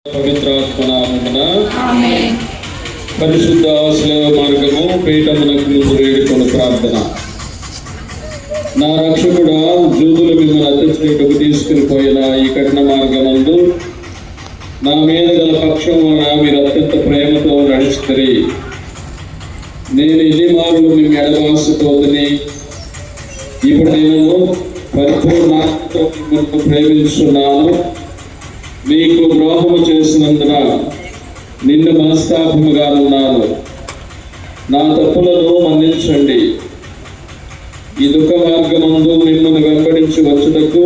పవిత్రాత్మనామమున పరిశుద్ధ శిలువ మార్గము పీఠమునకు ముందు వేడుకొను ప్రార్థన. నా రక్షకుడా, జూదులు మిమ్మల్ని అత్యచేయుటకు తీసుకుని పోయిన ఈ కఠిన మార్గమందు నా మీద గల పక్షం వలన మీరు అత్యంత ప్రేమతో నడుచుకొని నేను ఇన్ని మార్లు మేము ఎడబాసిపోతుంది. ఇప్పుడు నేను పరిపూర్ణ మిమ్మల్ని ప్రేమిస్తున్నాను. నీకు ద్రోహము చేసినందున నిన్ను మనస్తాపముగా ఉన్నాను. నా తప్పులను మన్నించండి. ఈ దుఃఖ మార్గమందు మిమ్మల్ని వెంబడించి వచ్చుటకు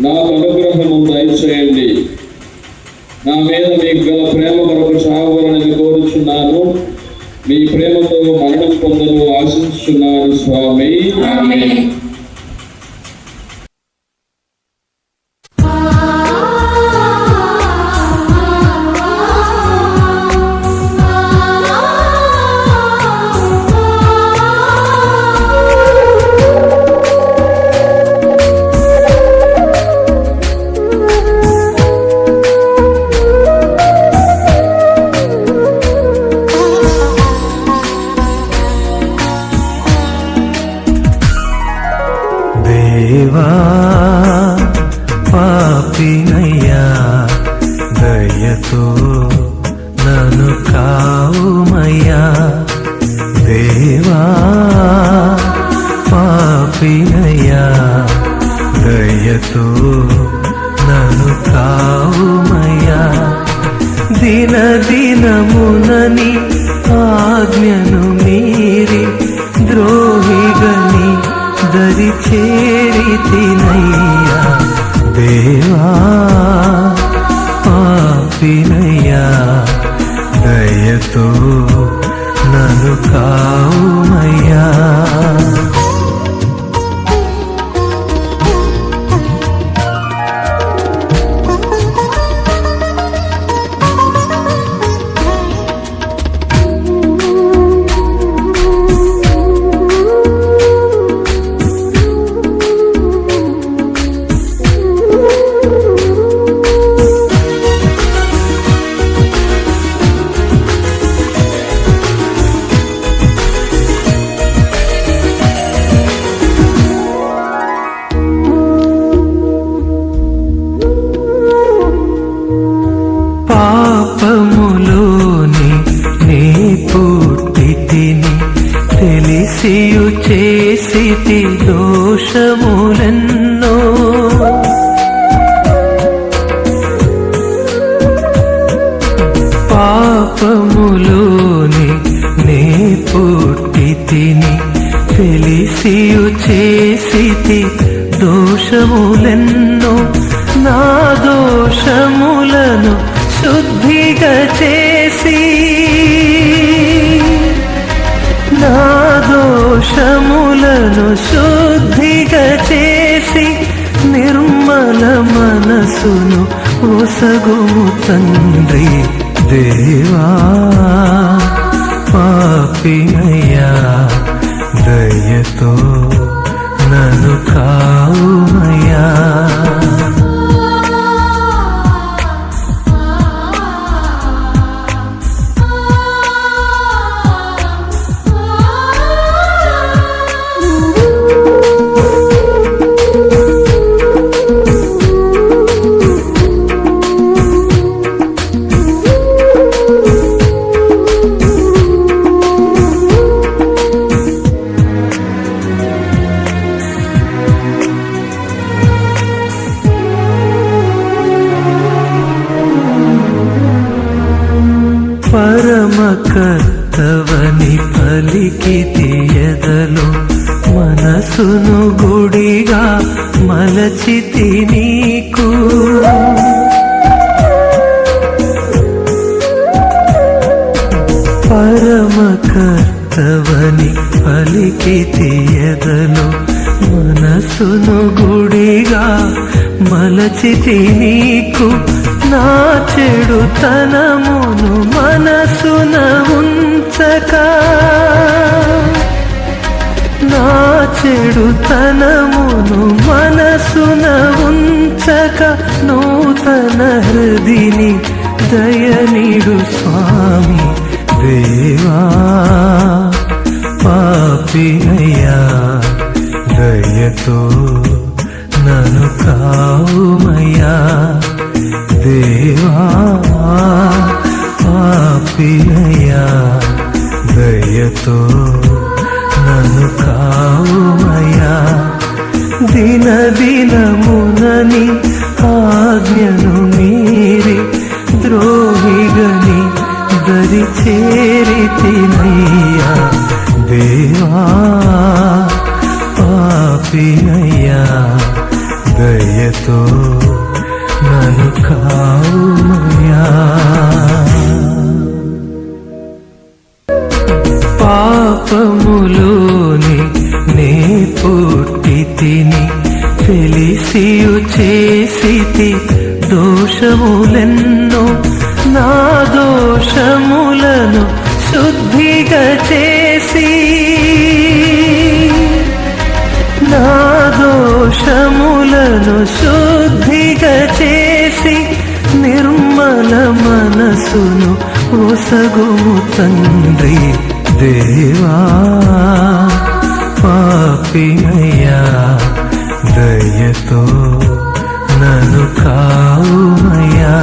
నాకు అనుగ్రహము దయచేయండి. నా మీద మీకు గల ప్రేమ కొరకు చావాలని కోరుచున్నాను. మీ ప్రేమతో మరణం పొందను ఆశించుచున్నాను స్వామి. ఆమేన్. దేవా పాపినయ్యా, దయతో నన్ను కావుమయ్యా. దేవా పాపినయ్యా, దయతో నన్ను కావుమయ్యా. దిన దినమునని ఆజ్ఞను మీరి ద్రోహిగని దరి చేరితినయ్యా. దేవా పాపినయ్యా, దయతో నన్ను కావుమయ్యా. పాపములోని నీ పుట్టితిని, తెలిసియు చేసితి దోషములెన్నో. పాపములోని నీ పుట్టితిని, తెలిసియు చేసితి దోషములెన్నో. నా దోషములను శుద్ధిగా చేసి, నా దోషములను శుద్ధిగా చేసి, నిర్మల మనసును ఒసగుము తండ్రి. దేవా పాపినయ్యా, దయతో నన్ను కావుమయ్యా. పరమకర్తవని పలికితి ఎదలో, మనసును గుడిగా మలచితి నీకు. పరమకర్తవని పలికితి ఎదలో, మనసును గుడిగా మలచితి నీకు. నా చెడుతనమును మనసున ఉంచక, నా చెడుతనమును మనసున ఉంచక, నూతన హృదిని దయనీడు స్వామి దేవా పాపినయ్యా దయతో నన్ను కావుమయ్యా దేవా పాపినయ్యా దయతో నన్ను కావుమయ్యా దిన దినమునని ఆజ్ఞను మీరి ద్రోహిగని దరి చేరితినయ్యా దేవా పాపినయ్యా దయతో నన్ను కావుమయ్యా పాపములోని నే పుట్టి తిని తెలిసియు చేసితి దోషములెన్నో నా దోషములను శుద్ధిగా చేసి నా దోషములను శుద్ధిగా చేసి నిర్మల మనసును ఒసగుము తండ్రి దేవా పాపినయ్యా దయతో నన్ను కావుమయ్యా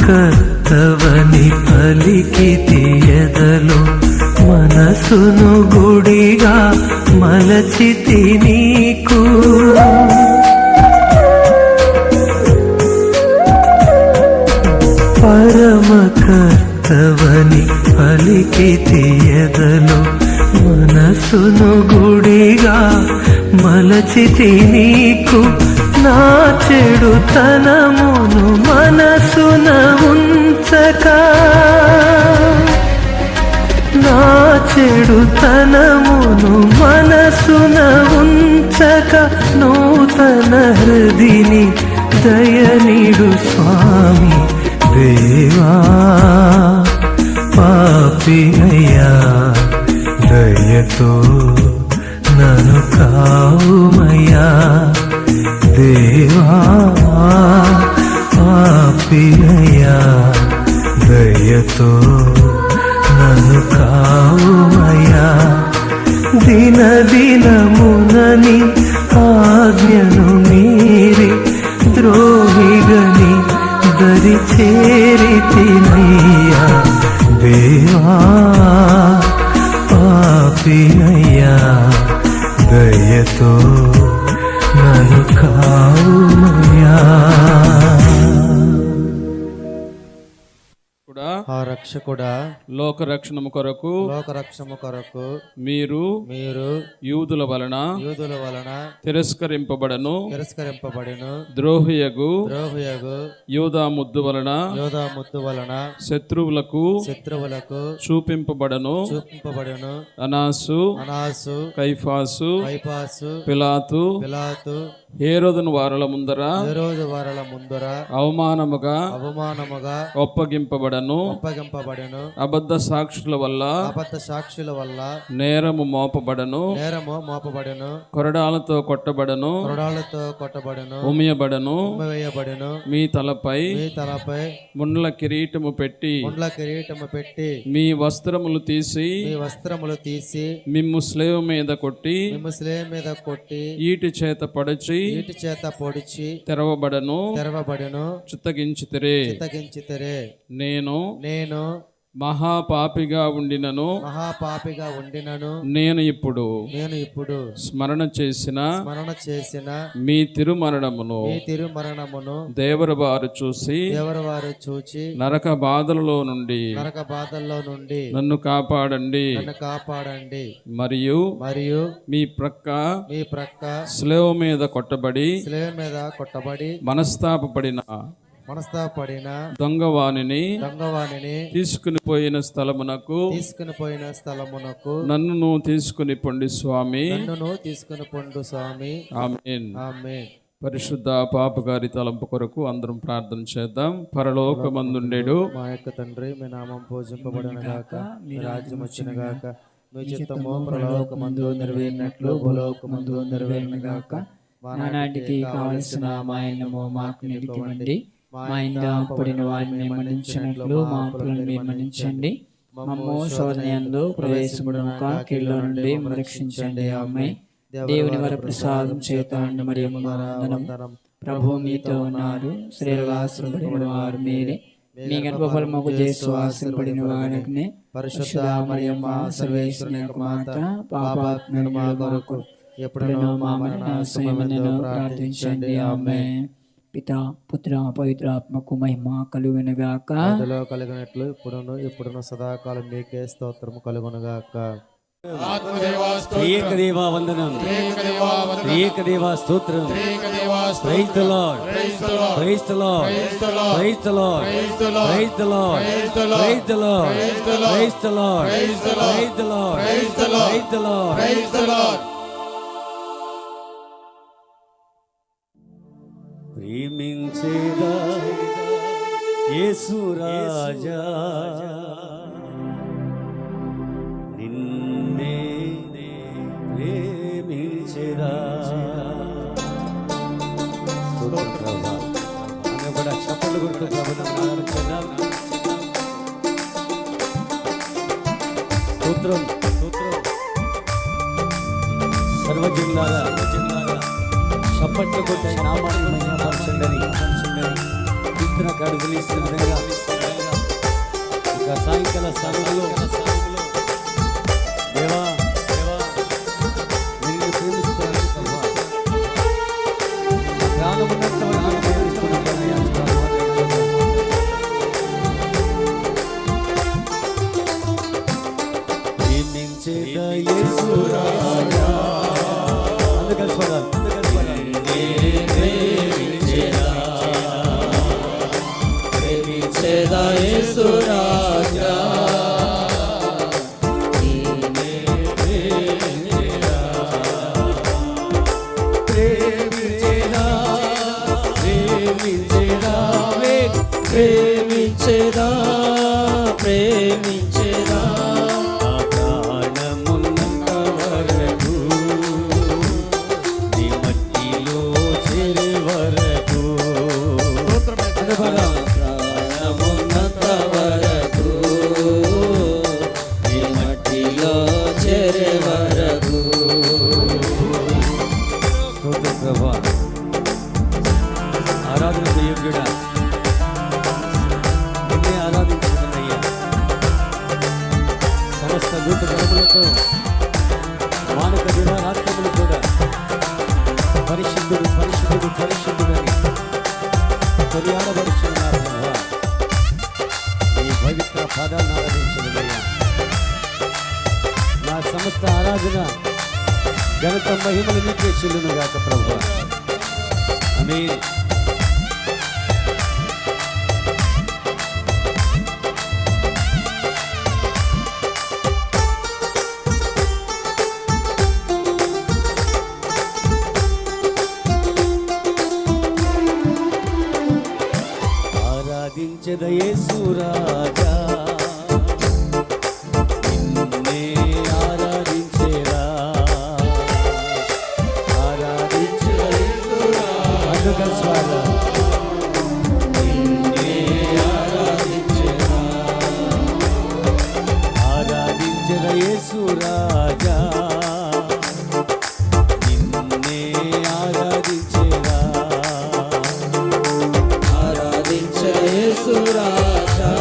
పరమకర్తవని పలికి తీయదలో మనసును గుడిగా మలచితి నీకు పరమకర్తవని పలికి తీయదలో మనసును గుడిగా మలచితి నీకు నా చెడుతనమును మనసున ఉంచక నా చెడుతనమును మనసున ఉంచక నూతన హృదిని దయనీడు స్వామి దేవా పాపినయ్యా దయతో నన్ను కావుమయ్యా దేవా పాపినయ్యా దయతో నన్ను కావుమయ్యా దిన దినమునని ఆజ్ఞను మీరి ద్రోహిగని దరి చేరితినయ్యా దేవా పాపినయ్యా దయతో నన్ను కావుమయ్యా ఆ రక్షకుడా లోకరక్షణము కొరకు మీరు యూదుల వలన తిరస్కరింపబడను ద్రోహియగు యూదా ముద్దు వలన శత్రువులకు చూపింపబడను అనాసు కైఫాసు పిలాతు హేరోదును వారల ముందర అవమానముగా ఒప్పగింపబడను అబద్ధ సాక్షుల వల్ల నేరము మోపబడను కొరడాలతో కొట్టబడను ఉమియబడను మీ తలపై ముండ్ల కిరీటము పెట్టి మీ వస్త్రములు తీసి మిమ్ము స్లేవ మీద కొట్టి ఈటి చేత పొడిచి తెరవబడను చిత్తగించితిరే నేను మహాపాపిగా ఉండినను నేను ఇప్పుడు స్మరణ చేసిన మీ తిరుమరణమును దేవరు వారు చూసి నరక బాధలలో నుండి నన్ను కాపాడండి మరియు మీ ప్రక్క శిలువ మీద కొట్టబడి మనస్తాపపడిన దొంగవాణిని తీసుకుని పోయిన స్థలమునకు నన్ను తీసుకుని పొండి స్వామి. ఆమేన్. పరిశుద్ధ పాప గారి తలంపు కొరకు అందరం ప్రార్థన చేద్దాం. పరలోకమందుండెడు మా యొక్క తండ్రి, మీ నామం పూజింపబడును గాక, మీ రాజ్యం వచ్చును గాక, మీ చిత్తము పరలోకమందు నెరవేరినట్లు భూలోకమందు నెరవేరును గాక. నానాటికి కావలసిన మా అన్నము మాకు నేర్పివ్వండి. మా ఇంట పడిన వారిని మన్నించినట్లు మా అప్పులను మీరు మన్నించండి. మమ్ము శోధనయందు ప్రవేశముడక కీళ్ళ నుండి రక్షించండి. ఆమేన్. దేవుని వర ప్రసాదం చేత మరియు ప్రభు మీతో ఉన్నారు. స్త్రీలలో ఆశీర్వదింపబడిన వారు మీరే. మీ గర్భఫలముకు యేసు ఆశీర్వదింపబడిన వారిని పరిశుద్ధ మరియమ్మ సర్వేశ్వరుని యొక్క మాత, పాపాత్ముల కొరకు ఎప్పుడైనా మా మరణ సమయమున ప్రార్థించండి. ఆమేన్. పితా పుత్ర పవిత్రాత్మకు మహిమ కలుగును గాక. అందులో కలిగినట్లు ఇప్పుడును సదాకాలం మీకే స్తోత్రము కలుగును గాక. ఏకదేవా వందనం, ఏకదేవా స్తోత్రం. Praise the lord, praise the lord, praise the lord, praise the lord, praise the lord, praise the lord, praise the lord, praise the lord, praise the lord. ప్రేమించేదా యేసు రాజా, నిన్నే ప్రేమించేదా. చప్పట్లు కొడుతూ స్తోత్రం స్తోత్రం. సర్వజనులారా చప్పట్లు కొట్టే నామాన్ని మహిమపరచండి. కీర్తన కడుగులు ఇస్తున్న విధంగా ఇక సాయంకాల సమయంలో దేవా నిన్ను ప్రేమిస్తున్నాను ప్రభా, ప్రాణమున్నంత వరకు ప్రేమిస్తున్నానయ్యా. ప్రేమించేదా యేసు రాజా. అందుకని స్వరాలు యేసు రాజా, ప్రేమించేదా ప్రేమించేదా ప్రాణమున్నంత వరకు, నీ మట్టిలో చేరే వరకు. ప్రాణమున్నంత వరకు, నీ మట్టిలో చేరే వరకు. స్తోత్రం ప్రభా. ఆరాధన యోగ్యుడా, నిన్నే ఆరాధించుకున్నయ్యా. సమస్త దూత గణములతో మానక దివారాత్మములు కూడా పరిశుద్ధుడు పరిశుద్ధుడు పరిశుద్ధుడని కొనియాడబడుచున్న నా ప్రభువా, నీ పవిత్ర పాదాలను ఆరాధించుకున్నయ్యా. నా సమస్త ఆరాధన ఘనత మహిమలు నీకే చెల్లును గాక ప్రభువా. ఆమేన్. ఆరాధించెద యేసు రాజా, నిన్నే ఆరాధించెదా. ఆరాధించెద యేసు రాజా, అందుకని స్వామి నిన్నే ఆరాధించెదా. ఆరాధించెద యేసు రాజా, నిన్నే ఆరాధించెదా. యేసు రాజా,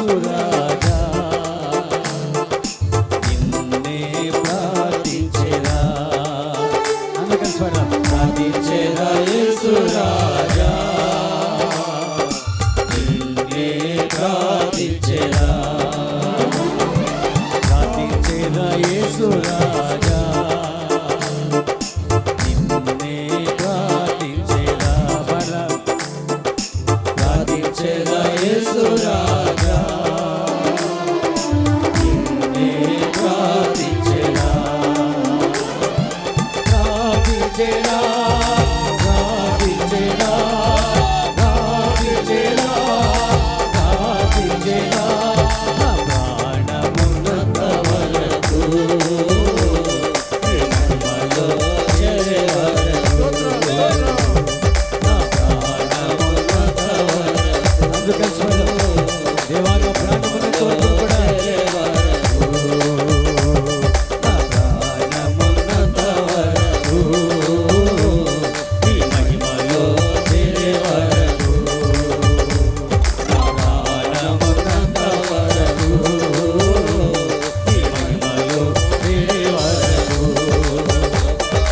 యేసు రాజా నిన్నే ప్రార్థించేదా అందుకని స్వరం ప్రార్థించేదా యేసు రాజా నిన్నే ప్రార్థించేదా ప్రార్థించేదా యేసు రాజా నిన్నే ప్రార్థించేదా ప్రార్థించేదా యేసు రాజా నిన్నే ప్రార్థించేదా ప్రార్థించేదా ప్రార్థించేదా ప్రార్థించేదా ప్రార్థించేదా నా ప్రాణమున్నంత వరకు మహిమలో చేరే వరకు నా ప్రాణమున్నంత వరకు అందుకని స్వరం దేవా నా ప్రాణమున్నంత వరకు కూడా నా ప్రాణమున్నంత వరకు నీ మహిమలో చేరే వరకు నా ప్రాణమున్నంత వరకు నీ మహిమలో చేరే వరకు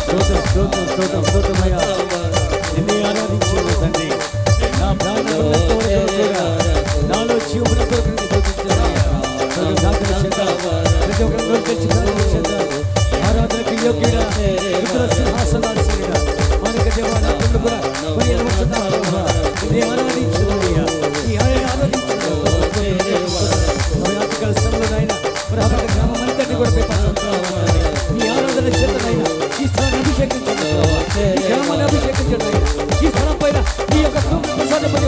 స్తోత్రం స్తోత్రం స్తోత్రమయ్యా నిన్నే ఆరాధించేది తండ్రి నా ప్రాణమున్నంత వరకు కూడా నాలో జీవమునంత వరకు నిన్ను స్తుతించేదయ్యా. ప్రార్థన చేద్దాం. ప్రతి ఒక్కరు నోరు తెరిచి ప్రార్థన చేద్దాం. ఆరాధనకు యోగ్యుడా ఇతర సింహాసనాసీనుడా మనక దేవా నా తండ్రి కూడా మరి ఎలవచ్చున్నావా ప్రభువా నిన్నే ఆరాధించుదయ్యా నీ ఆరాధించుదయ్యా రాత్రికాల సమయంలో నాయన ప్రభాత గ్రామం అంతటి కూడా నీ ఆరాధన చేతనైనా ఈ స్థలాన్ని అభిషేకించండి ఈ గ్రామాన్ని అభిషేకించండి ఈ స్థలం పైన నీ యొక్క కృపను ప్రసాదపడి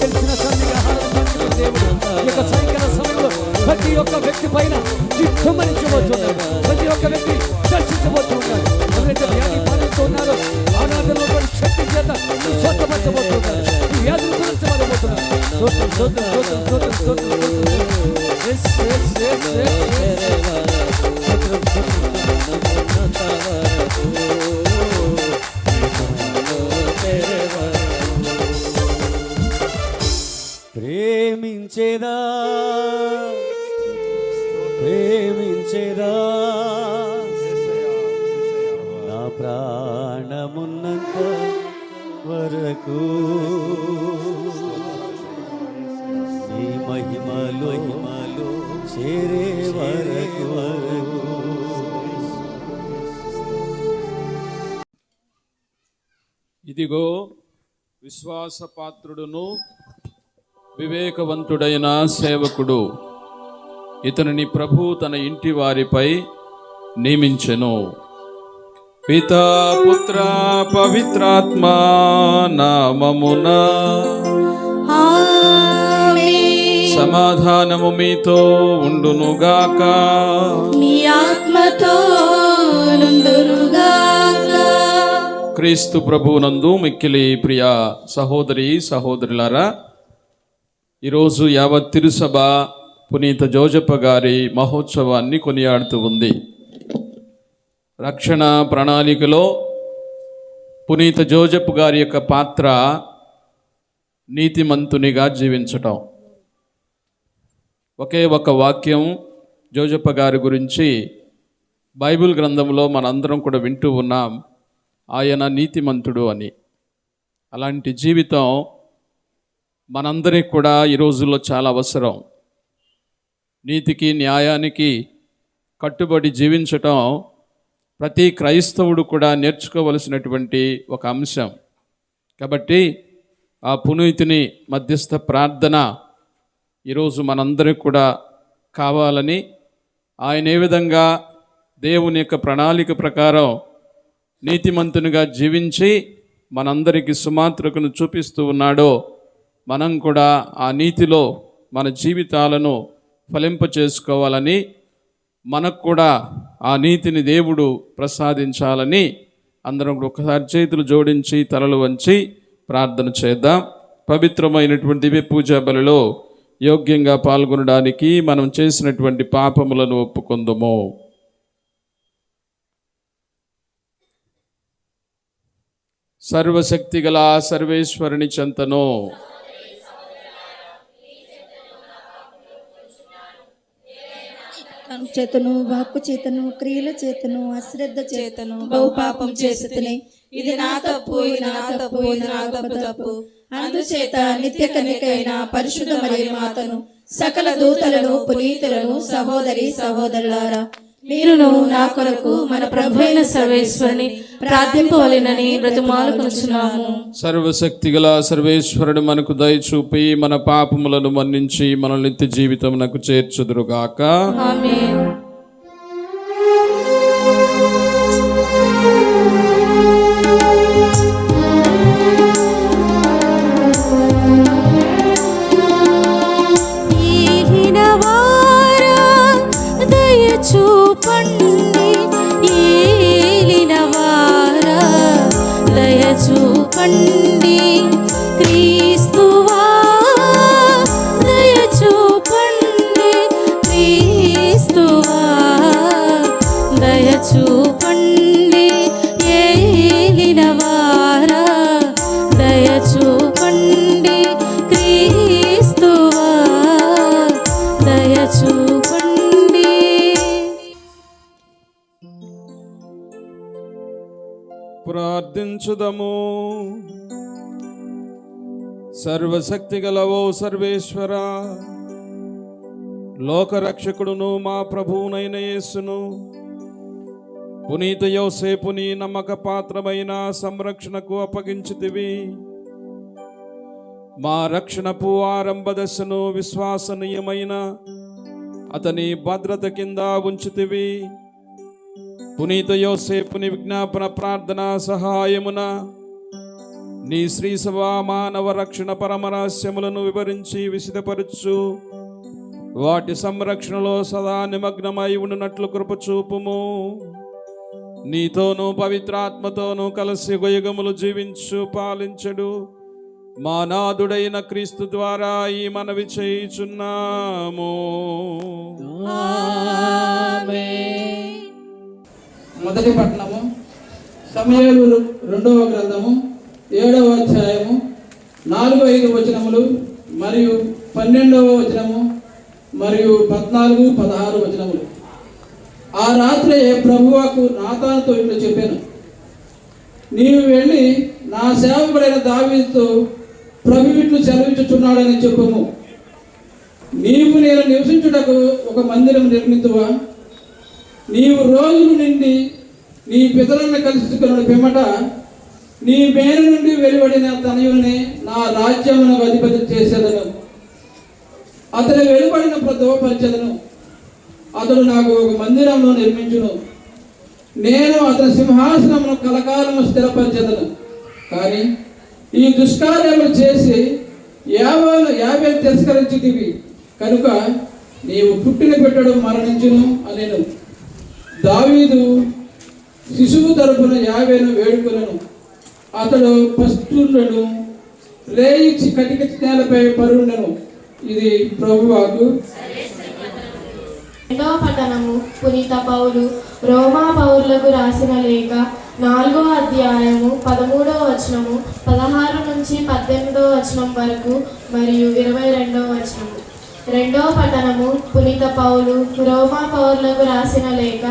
తెలిసిన సన్నిగా దేవుడు ఈ యొక్క సాయంకాల సమయంలో ప్రతి ఒక్క వ్యక్తి పైన చిత్తమరించబోతున్నాడు. ప్రతి ఒక్క వ్యక్తి దర్శించబోతున్నాడు. ఎవరైతే వ్యాధి బాధిస్తూ ఉన్నారో ఆనాదంలో శక్తి చేత స్వస్థపరచబోతున్నారు. ఈ వ్యాధులు గురించబడబోతున్నారు. స్తోత్రం స్తోత్రం స్తోత్రం స్తోత్రం స్తోత్రం ప్రేమించేదా ప్రేమించేదా నా ప్రాణమున్నంత వరకు నీ మహిమలో చేరే వరకు ఇదిగో విశ్వాసపాత్రుడును వివేకవంతుడైన సేవకుడు, ఇతనిని ప్రభు తన ఇంటి వారిపై నియమించెను. పితా పుత్ర పవిత్రాత్మ నామమున సమాధానము మీతో ఉండునుగాక. నీ ఆత్మతో నుండునుగాక. క్రీస్తు ప్రభువునందు మిక్కిలి ప్రియ సహోదరి సహోదరులారా, ఈరోజు యావత్ తిరుసభ పునీత జోజప్ప గారి మహోత్సవాన్ని కొనియాడుతూ ఉంది. రక్షణ ప్రణాళికలో పునీత జోజప్ప గారి యొక్క పాత్ర నీతిమంతునిగా జీవించటం. ఒకే ఒక వాక్యం జోజప్ప గారి గురించి బైబిల్ గ్రంథంలో మనందరం కూడా వింటూ ఉన్నాం, ఆయన నీతిమంతుడు అని. అలాంటి జీవితం మనందరికి కూడా ఈ రోజుల్లో చాలా అవసరం. నీతికి న్యాయానికి కట్టుబడి జీవించటం ప్రతి క్రైస్తవుడు కూడా నేర్చుకోవలసినటువంటి ఒక అంశం. కాబట్టి ఆ పునీతుని మధ్యస్థ ప్రార్థన ఈరోజు మనందరికి కూడా కావాలని, ఆయన ఏ విధంగా దేవుని యొక్క ప్రణాళిక ప్రకారం నీతిమంతునిగా జీవించి మనందరికీ సుమాత్రకును చూపిస్తూ ఉన్నాడో, మనం కూడా ఆ నీతిలో మన జీవితాలను ఫలింప చేసుకోవాలని, మనకు కూడా ఆ నీతిని దేవుడు ప్రసాదించాలని అందరం ఒకసారి చేతులు జోడించి తలలు వంచి ప్రార్థన చేద్దాం. పవిత్రమైనటువంటి దివ్య పూజా బలిలో యోగ్యంగా పాల్గొనడానికి మనం చేసినటువంటి పాపములను ఒప్పుకొందుము. సర్వశక్తిగల సర్వేశ్వరుని చెంతను చేతను వాక్కు చేతను క్రియల చేతను అశ్రద్ధ చేతను బహుపాపం చేస్తుని ఇది నా తప్పు ఇది నా తప్పు అందుచేత నిత్య కన్యకైన పరిశుద్ధ మరియ మాతను సకల దూతలను పునీతులను సహోదరులారా మీరును నా కొరకు మన ప్రభు అయిన సర్వేశ్వరుని ప్రార్థింపవలెనని బ్రతిమాలుకొనుచున్నాము. సర్వశక్తిగల సర్వేశ్వరుడు మనకు దయ చూపి మన పాపములను మన్నించి మన నిత్య జీవితమునకు చేర్చుదురుగాక. ఆమేన్. చూపండి క్రీస్తువా దయ చూపండి క్రీస్తువా దయ చూపండి ఏలినవారా దయ చూపండి క్రీస్తువా దయ చూపండి. ప్రార్థించుదము. సర్వశక్తి గలవో సర్వేశ్వర, లోకరక్షకుడును మా ప్రభువునైన యేసును పునీత యోసేపుని నమ్మక పాత్రమైన సంరక్షణకు అప్పగించితివి. మా రక్షణపు ఆరంభ దశను విశ్వసనీయమైన అతని భద్రత కింద ఉంచితివి. పునీత యోసేపుని విజ్ఞాపన ప్రార్థన సహాయమున నీ శ్రీ సభా మానవ రక్షణ పరమరహస్యములను వివరించి విశదపరచు వాటి సంరక్షణలో సదా నిమగ్నమై ఉండునట్లు కృప చూపుము. నీతోనూ పవిత్రాత్మతోనూ కలిసి యుగములు జీవించు పాలించడు మా నాథుడైన క్రీస్తు ద్వారా ఈ మనవి చేయుచున్నాము. మొదటి పట్టణము సమూయేలు 2వ గ్రంథము 7వ అధ్యాయము 4-5 వచనములు మరియు 12వ వచనము మరియు 14-16 వచనములు. ఆ రాత్రి ప్రభువుకు నాతానుతో ఇట్లా చెప్పాను, నీవు వెళ్ళి నా సేవకుడైన దావీదుతో ప్రభువు ఇట్లు సెలవిచ్చుచున్నాడని చెప్పుము. నీవు నేను నివసించుటకు ఒక మందిరం నిర్మితువా? నీవు రోజులు నిండి నీ పితరులను కలుసుకున్న పిమ్మట నీ మేలు నుండి వెలువడిన తనయుని నా రాజ్యమునకు అధిపతి చేసేదను. అతని వెలువడిన ప్రతోపరిచెదను. అతడు నాకు ఒక మందిరంలో నిర్మించును. నేను అతని సింహాసనమును కలకాలము స్థిరపరిచెదను. కానీ ఈ దుష్కార్యములు చేసి యాభై తిరస్కరించితివి కనుక నీవు పుట్టిన బిడ్డడు మరణించును అనేను. దావీదు శిశువు తరపున 50 వేడుకలను అతడు పస్తులను రేయించి కటిక నేలపై పరుండెను. ఇది ప్రభువాకు. రెండవ పట్టణము పునీత పౌలు రోమా పౌరులకు రాసిన లేఖ 4వ అధ్యాయము 13వ వచనము 16 నుంచి 18వ వచనం వరకు మరియు 22వ వచనము. రెండవ పట్టణము పునీత పౌలు రోమా పౌరులకు రాసిన లేఖ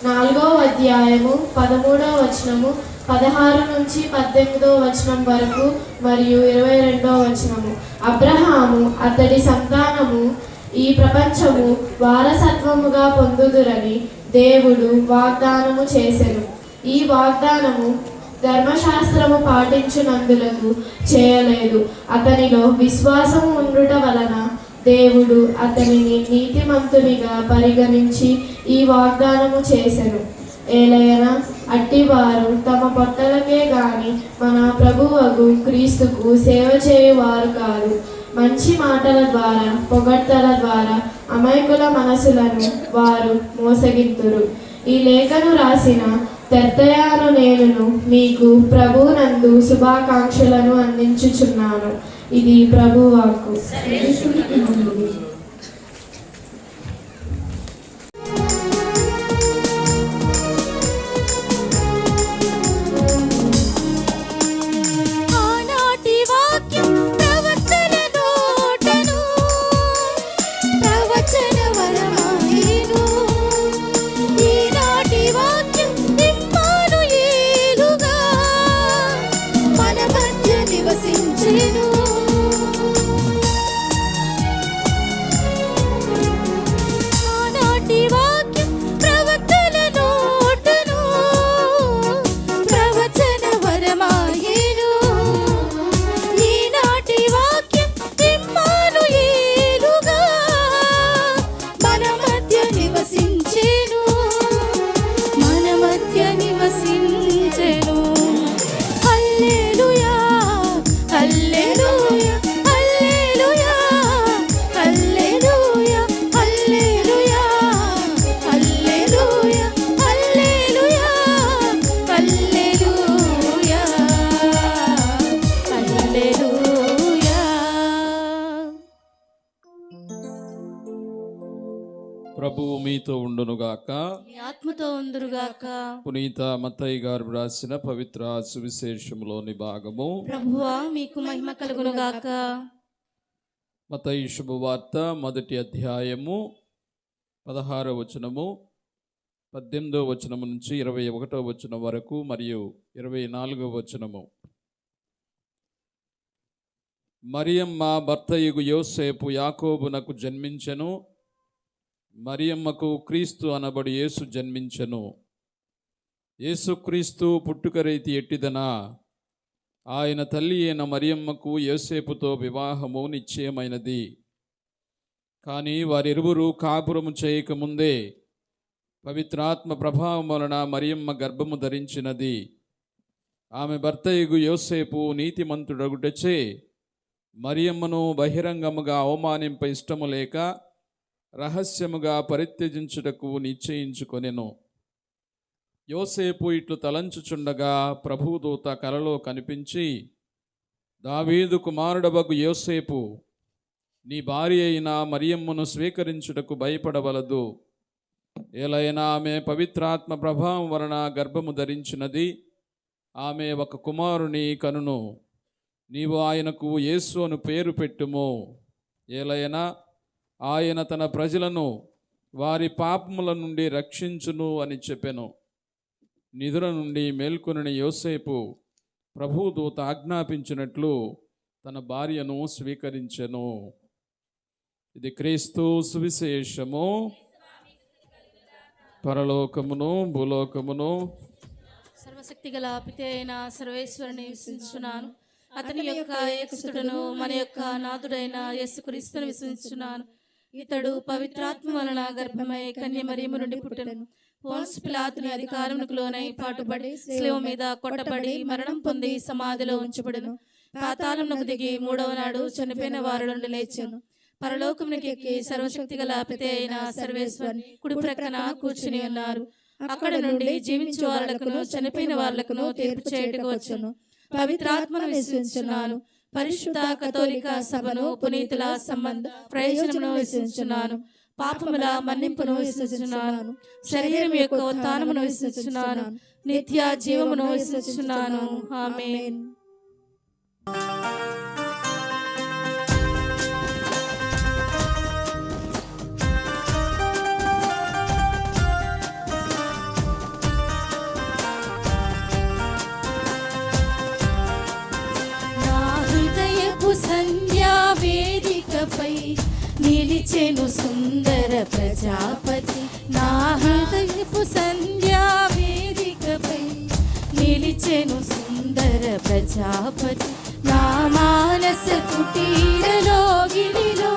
4వ అధ్యాయము 13వ వచనము 16 నుంచి 18వ వచనం వరకు మరియు 22వ వచనము. అబ్రహాము అతడి సంతానము ఈ ప్రపంచము వారసత్వముగా పొందుదురని దేవుడు వాగ్దానము చేసెను. ఈ వాగ్దానము ధర్మశాస్త్రము పాటించునందులకు చేయలేదు. అతనిలో విశ్వాసము ఉండుట వలన దేవుడు అతనిని నీతిమంతునిగా పరిగణించి ఈ వాగ్దానము చేసెను. ఏలయన అట్టివారు తమ పొట్టలకే గాని మన ప్రభువగు క్రీస్తుకు సేవ చేయువారు కాదు. మంచి మాటల ద్వారా పొగడ్తల ద్వారా అమాయకుల మనసులను వారు మోసగింతురు. ఈ లేఖను రాసిన తెర్తయాను నేనును మీకు ప్రభువునందు శుభాకాంక్షలను అందించుచున్నాను. ఇది ప్రభువాకు. ప్రభువు మీతో ఉండునుగాక. మీ ఆత్మతో ఉందురుగాక. పునీత మత్తయి గారు రాసిన పవిత్ర సువిశేషములోని భాగము. ప్రభువా మీకు మహిమ కలుగునుగాక. మత్తయి శుభవార్త 1వ అధ్యాయము 16వ వచనము, 18వ వచనము నుంచి 21వ వచనం వరకు మరియు 24వ వచనము. మరియమ్మ భర్తయగు యోసేపు యాకోబునకు జన్మించెను. మరియమ్మకు క్రీస్తు అనబడి యేసు జన్మించెను. యేసుక్రీస్తు పుట్టుక రీతి ఎట్టిదనా, ఆయన తల్లి అయిన మరియమ్మకు యోసేపుతో వివాహము నిశ్చయమైనది. కానీ వారిరువురు కాపురము చేయకముందే పవిత్రాత్మ ప్రభావం వలన మరియమ్మ గర్భము ధరించినది. ఆమె భర్తయగు యోసేపు నీతిమంతుడగుటచే మరియమ్మను బహిరంగముగా అవమానింప ఇష్టము లేక రహస్యముగా పరిత్యజించుటకు నిశ్చయించుకొనెను. యోసేపు ఇట్లు తలంచుచుండగా ప్రభుదూత కలలో కనిపించి, దావీదు కుమారుడవగు యోసేపు, నీ భార్య అయిన మరియమ్మను స్వీకరించుటకు భయపడవలదు. ఏలైనా ఆమె పవిత్రాత్మ ప్రభావం వలన గర్భము ధరించినది. ఆమె ఒక కుమారుని కనును. నీవు ఆయనకు యేసు అను పేరు పెట్టుము. ఏలైనా ఆయన తన ప్రజలను వారి పాపముల నుండి రక్షించును అని చెప్పెను. నిద్ర నుండి మేల్కొనిన యోసేపు ప్రభుదూత ఆజ్ఞాపించినట్లు తన భార్యను స్వీకరించెను. ఇది క్రీస్తు సువిశేషము. పరలోకమును భూలోకమును సర్వశక్తి గల పితే అయిన సర్వేశ్వరుని విశ్వసించున్నాను. అతని యొక్క ఏకసుతుడును మన యొక్క నాథుడైన యేసుక్రీస్తుని విశ్వసించున్నాను. ఇతడు పవిత్రాత్మ వలన గర్భమై కన్య మరియమ్మ నుండి పుట్టెను. పోన్సు పిలాతుని అధికారమునకు లోనై పాటుపడి శిలువ మీద కొట్టబడి మరణం పొంది సమాధిలో ఉంచబడెను. పాతాళమునకు దిగి 3వ నాడు చనిపోయిన వారి నుండి లేచెను. పరలోకమునికి ఎక్కి సర్వశక్తి గల పితే అయిన సర్వేశ్వరుని కుడి ప్రక్కన కూర్చుని ఉన్నారు. అక్కడ నుండి జీవించే వాళ్లకును చనిపోయిన వాళ్లకును తీర్పు చేయుటకు వచ్చెను. పవిత్రాత్మను విశ్వసించున్నాను. పరిశుద్ధ కథోలిక సభను, పునీతుల సంబంధ ప్రయోజనమును విశ్వసించున్నాను. పాపముల మన్నింపును విశ్వసించున్నాను. శరీరం యొక్క ఉత్థానమును విశ్వసించున్నాను. నిత్య జీవమును విశ్వసించున్నాను. ఆమేన్. సంధ్యా వేదికపై నిలిచెను సుందర ప్రజాపతి. నా హృదయపు సంధ్యా వేదికపై నిలిచెను సుందర ప్రజాపతి. నా మానస కుటీరలో గిరిలో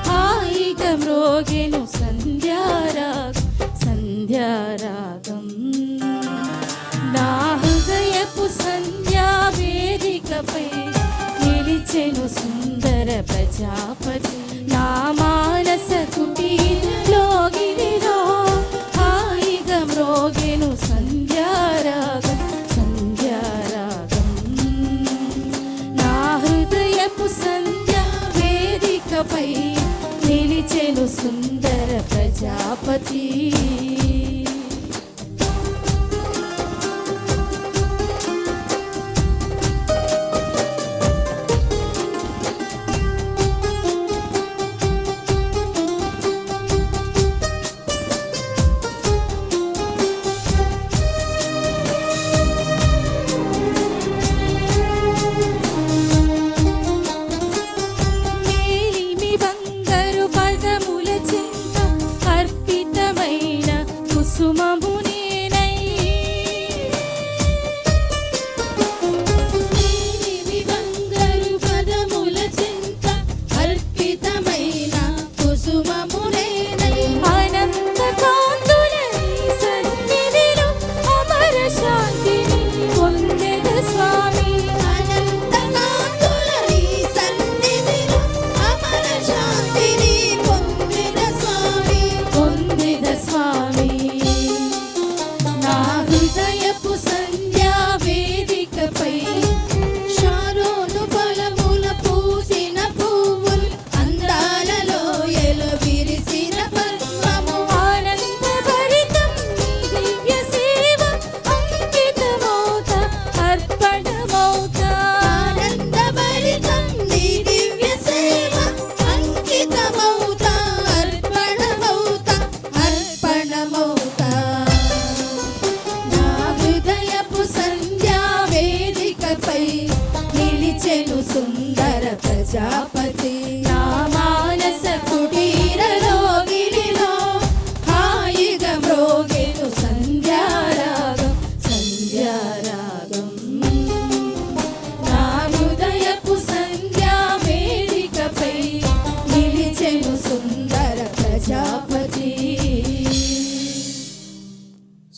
హాయిగా మ్రోగెను సంధ్యారాగం. నా హృదయపు సంధ్యా వేదికపై నిలిచెను సుందర ప్రజాపతి. నా మానస కుటీరలో గిరిలో హాయిగా మ్రోగెను సంధ్యారాగం. నా హృదయపు సంధ్యా వేదికపై నిలిచెను సుందర ప్రజాపతి.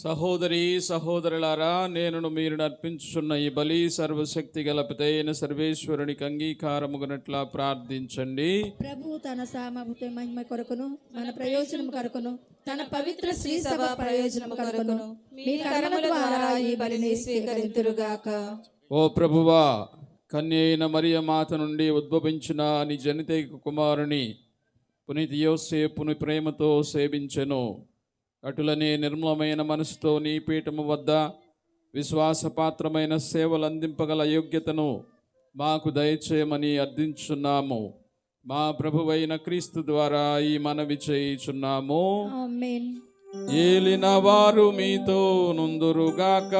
సహోదరి సహోదరులారా, నేను మీరు అర్పించుచున్న ఈ బలి సర్వశక్తి గల పితైన సర్వేశ్వరునికి అంగీకారముగునట్లా ప్రార్థించండి. ప్రభు తన సామర్థ్య మహిమ కొరకును మన ప్రయోజనం కొరకును తన పవిత్ర శ్రీ సభ ప్రయోజనం కొరకును మీ కర్మల ద్వారా ఈ బలిని స్వీకరింతురుగాక. ఓ ప్రభువా, కన్య అయిన మరియ మాత నుండి ఉద్భవించిన నీ జనితైక కుమారుని పునీత యోసేపుని ప్రేమతో సేవించెను. అటులనే నిర్మలమైన మనసుతో నీ పీఠము వద్ద విశ్వాసపాత్రమైన సేవలు అందింపగల యోగ్యతను మాకు దయచేయమని అర్థించున్నాము. మా ప్రభువైన క్రీస్తు ద్వారా ఈ మనవి చేయుచున్నాము. ఆమేన్. ఏలిన వారు మీతో నుందురుగాక.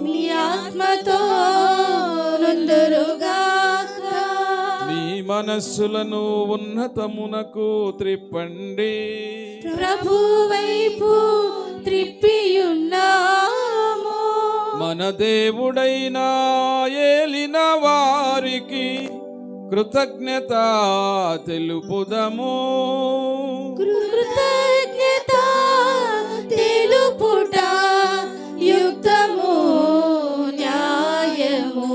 మీ ఆత్మతో నుందురుగాక. మీ మనస్సులను ఉన్నతమునకు త్రిప్పండి. ప్రభు వైపు త్రిప్పియున్నాము. మన దేవుడైన ఏలిన వారికి కృతజ్ఞత తెలుపుదము. కృతజ్ఞత తెలుపుట యుక్తము న్యాయము.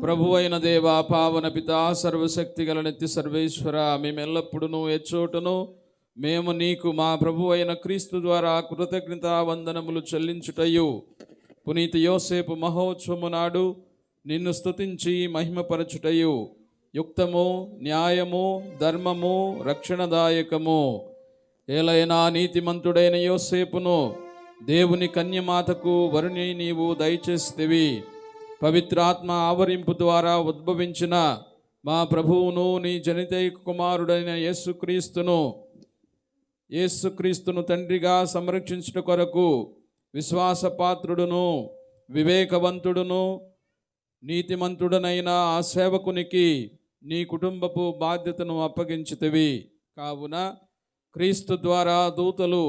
ప్రభువైన దేవా, పావన పితా, సర్వశక్తి గల నిత్య సర్వేశ్వర, మేమెల్లప్పుడూ ఎచ్చోటను మేము నీకు మా ప్రభువైన క్రీస్తు ద్వారా కృతజ్ఞత వందనములు చెల్లించుటయు పునీత యోసేపు మహోత్సవము నాడు నిన్ను స్తుతించి మహిమపరచుటయు యుక్తము, న్యాయము, ధర్మము, రక్షణదాయకము. ఏలైనా నీతిమంతుడైన యోసేపును దేవుని కన్యమాతకు వరుణి నీవు దయచేస్తేవి. పవిత్రాత్మ ఆవరింపు ద్వారా ఉద్భవించిన మా ప్రభువును నీ జనితైక కుమారుడైన యేసుక్రీస్తును తండ్రిగా సంరక్షించుట కొరకు విశ్వాసపాత్రుడును వివేకవంతుడును నీతిమంతుడనైన ఆ సేవకునికి నీ కుటుంబపు బాధ్యతను అప్పగించితివి. కావున క్రీస్తు ద్వారా దూతలు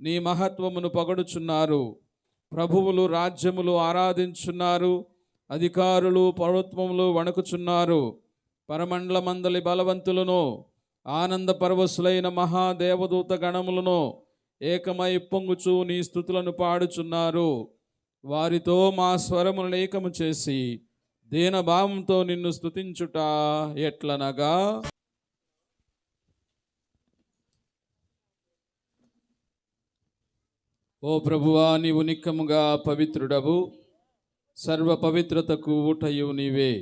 నీ మహత్వమును పొగడుచున్నారు, ప్రభువులు రాజ్యములు ఆరాధించున్నారు, అధికారులు పర్వత్వములు వణకుచున్నారు. పరమండలమందలి బలవంతులను ఆనంద పరవశులైన మహాదేవదూత గణములను ఏకమై పొంగుచు నీ స్తుతులను పాడుచున్నారు. వారితో మా స్వరములను ఏకము చేసి దీనభావంతో నిన్ను స్తుతించుట ఎట్లనగా, ఓ ప్రభువా, నీవు నిక్కముగా పవిత్రుడవు, సర్వ పవిత్రతకు ఊటయు నీవే.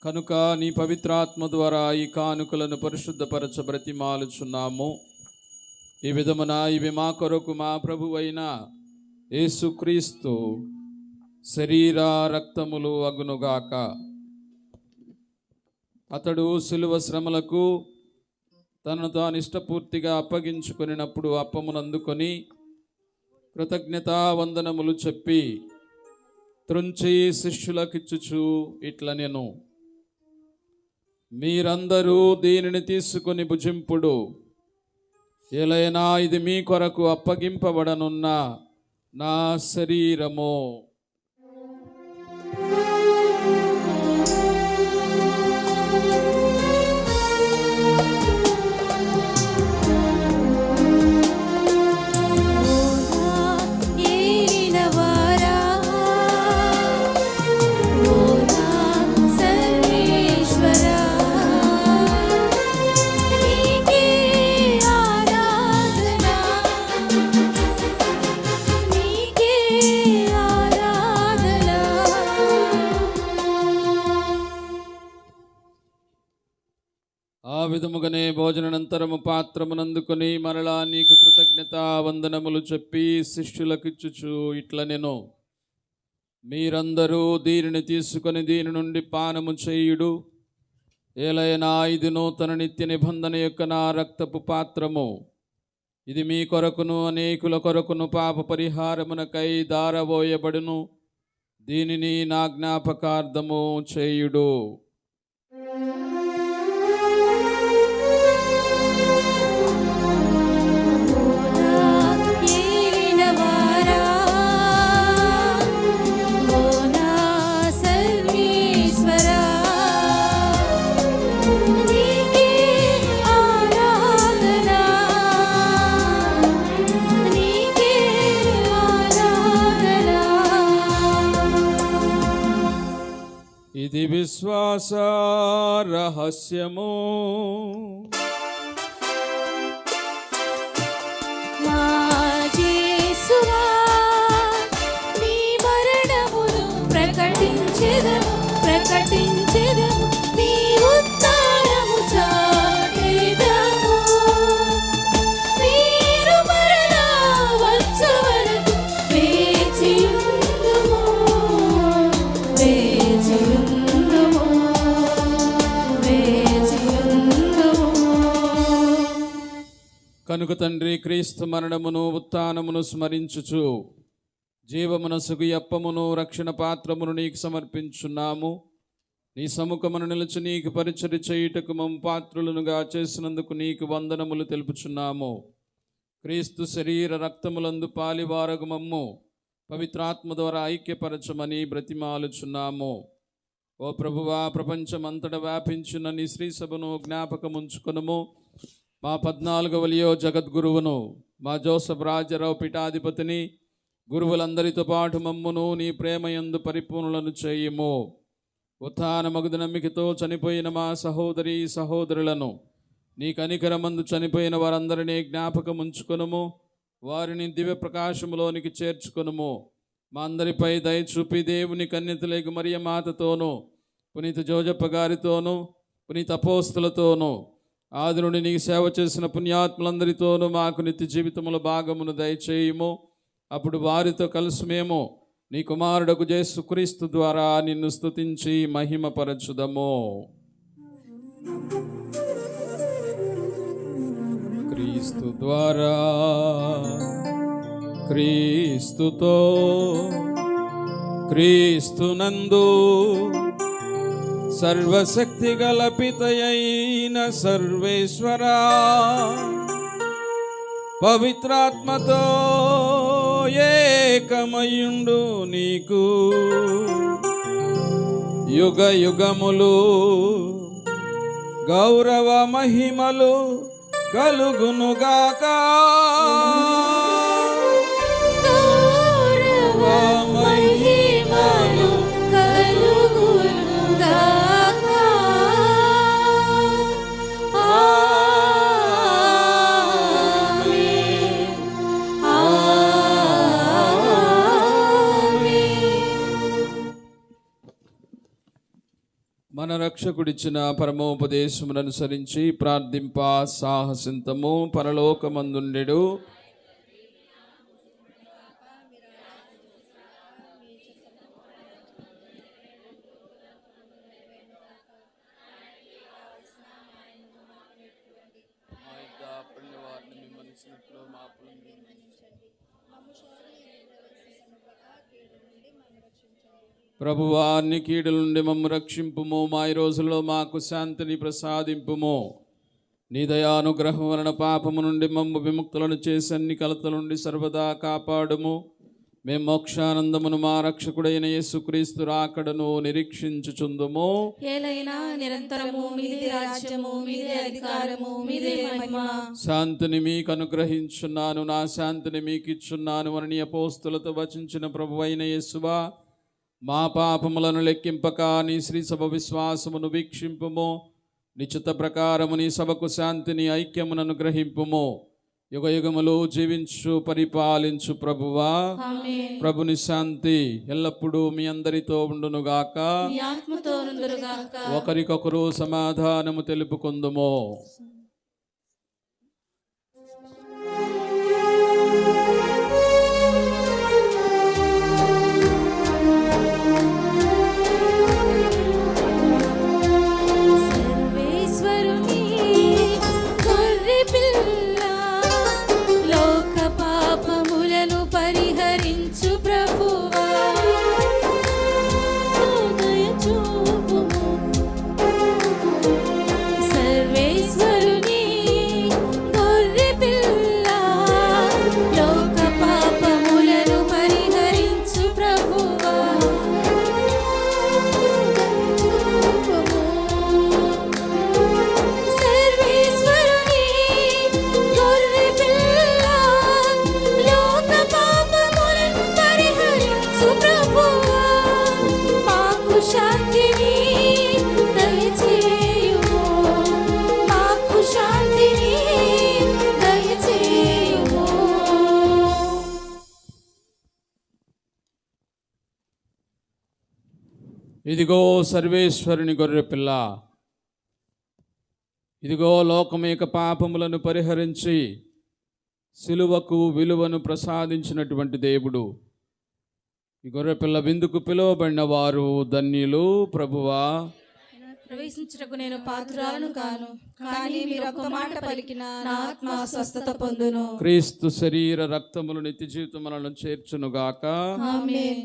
కనుక నీ పవిత్రాత్మ ద్వారా ఈ కానుకలను పరిశుద్ధపరచ బ్రతిమాలుచున్నాము. ఈ విధమున ఇవి మా కొరకు మా ప్రభువైన యేసుక్రీస్తు శరీర రక్తములు అగునుగాక. అతడు శిలువ శ్రమలకు తనను తాను ఇష్టపూర్తిగా అప్పగించుకొనినప్పుడు అప్పమునందుకొని కృతజ్ఞతా వందనములు చెప్పి త్రుంచి శిష్యులకిచ్చుచు ఇట్ల నేను, మీరందరూ దీనిని తీసుకొని భుజింపుడు. ఏలైనా ఇది మీ కొరకు అప్పగింపబడనున్న నా శరీరము. ఆ విధముగానే భోజనానంతరము పాత్రమునందుకొని మరలా నీకు కృతజ్ఞతా వందనములు చెప్పి శిష్యులకిచ్చుచు ఇట్ల నేను, మీరందరూ దీనిని తీసుకొని దీని నుండి పానము చేయుడు. ఏలైనా ఇది నూతన నిత్య నిబంధన యొక్క నా రక్తపు పాత్రము. ఇది మీ కొరకును అనేకుల కొరకును పాప పరిహారమునకై దారబోయబడును. దీనిని నా జ్ఞాపకార్థము చేయుడు. విశ్వాస రహస్యము. మా యేసువా, నీ మరణమును ప్రకటించెదము, ప్రకటించెదము, నీ ఉత్థానము చాటెదము. మీరు మరలా వచ్చు వరకు వేచియుందుము, వేచియుందుము, వేచియుందుము. కనుక తండ్రి, క్రీస్తు మరణమును ఉత్థానమును స్మరించుచు జీవమునసుగు అప్పమును రక్షణ పాత్రమును నీకు సమర్పించున్నాము. నీ సముఖమును నిలిచి నీకు పరిచర్య చేయుటకు మమ్ము పాత్రులనుగా చేసినందుకు నీకు వందనములు తెలుపుచున్నాము. క్రీస్తు శరీర రక్తములందు పాలివారగు మమ్ము పవిత్రాత్మ ద్వారా ఐక్యపరచమని బ్రతిమాలుచున్నాము. ఓ ప్రభువా, ప్రపంచమంతట వ్యాపించిన నీ శ్రీ సభను జ్ఞాపకముంచుకొనుము. మా 14వ లియో జగద్గురువును, మా జోసఫ్ రాజరావు పీఠాధిపతిని, గురువులందరితో పాటు మమ్మును నీ ప్రేమయందు పరిపూర్ణులను చేయుము. ఉత్థానమగు నమ్మికతో చనిపోయిన మా సహోదరి సహోదరులను, నీ కనికరమందు చనిపోయిన వారందరినీ జ్ఞాపకముంచుకొనుము. వారిని దివ్య ప్రకాశములోనికి చేర్చుకొనుము. మా అందరిపై దయ చూపి దేవుని కన్యతలేగు మరియ మాతతోనూ, పునీత జోజప్ప గారితోనూ, పునీత అపోస్తులతోనూ, ఆది నుండి నీకు సేవ చేసిన పుణ్యాత్ములందరితోనూ మాకు నిత్య జీవితముల భాగమును దయచేయుము. అప్పుడు వారితో కలిసి మేము నీ కుమారుడకు యేసుక్రీస్తు ద్వారా నిన్ను స్తుతించి మహిమపరచుదము. క్రీస్తు ద్వారా, క్రీస్తుతో, క్రీస్తునందు సర్వశక్తి గల పితయైన సర్వేశ్వరా, పవిత్రాత్మతో ఏకమయుండు నీకు యుగ యుగములు గౌరవ మహిమలు కలుగునుగాక. గౌరవ మహిమలు కలుగునుగాక. ఆమేన్, ఆమేన్. మన రక్షకుడిచ్చిన పరమోపదేశమును అనుసరించి ప్రార్థింప సాహసింతము. పరలోకమందుండెడు ప్రభువా, అన్ని కీడుల నుండి మమ్ము రక్షింపుము. మా ఈ రోజుల్లో మాకు శాంతిని ప్రసాదింపుము. నీ దయానుగ్రహం వలన పాపము నుండి మమ్ము విముక్తులను చేసి అన్ని కలతల నుండి సర్వదా కాపాడుము. మేము మోక్షానందమును మా రక్షకుడైన యేసుక్రీస్తు రాకడను నిరీక్షించుచుందుము. ఏలైనా నిరంతరము మీదే రాజ్యము, మీదే అధికారము, మీదే మహిమ. శాంతిని మీకు అనుగ్రహించున్నాను, నా శాంతిని మీకు ఇచ్చున్నాను అని నీ అపోస్తులతో వచించిన ప్రభువైన యేసువా, మా పాపములను లెక్కింపక నీ శ్రీ సభ విశ్వాసమును వీక్షింపుము. నిశ్చిత ప్రకారము నీ సభకు శాంతిని ఐక్యమును అనుగ్రహింపుము. యుగ యుగములు జీవించు పరిపాలించు ప్రభువా, ఆమేన్. ప్రభుని శాంతి ఎల్లప్పుడూ మీ అందరితో ఉండునుగాక. మీ ఆత్మతో నుండునుగాక. ఒకరికొకరు సమాధానము తెలుపుకుందుము. సర్వేశ్వరుని గొర్రె పిల్ల, లోక పాపములను పరిహరించు ప్రభువా, దయ చూపుము. సర్వేశ్వరుని ఇదిగో సర్వేశ్వరుని గొర్రెపిల్ల, ఇదిగో లోకమేక పాపములను పరిహరించి సిలువకు విలువను ప్రసాదించినటువంటి దేవుడు. ఈ గొర్రెపిల్ల విందుకు పిలువబడిన వారు ధన్యులు. ప్రభువా, ప్రవేశించుటకు నేను పాత్రురాలను కాను, కానీ మీరు ఒక్క మాట పలికిన నా ఆత్మ స్వస్థత పొందును. క్రీస్తు శరీర రక్తములు నిత్య జీవితములను చేర్చునుగాక. ఆమేన్.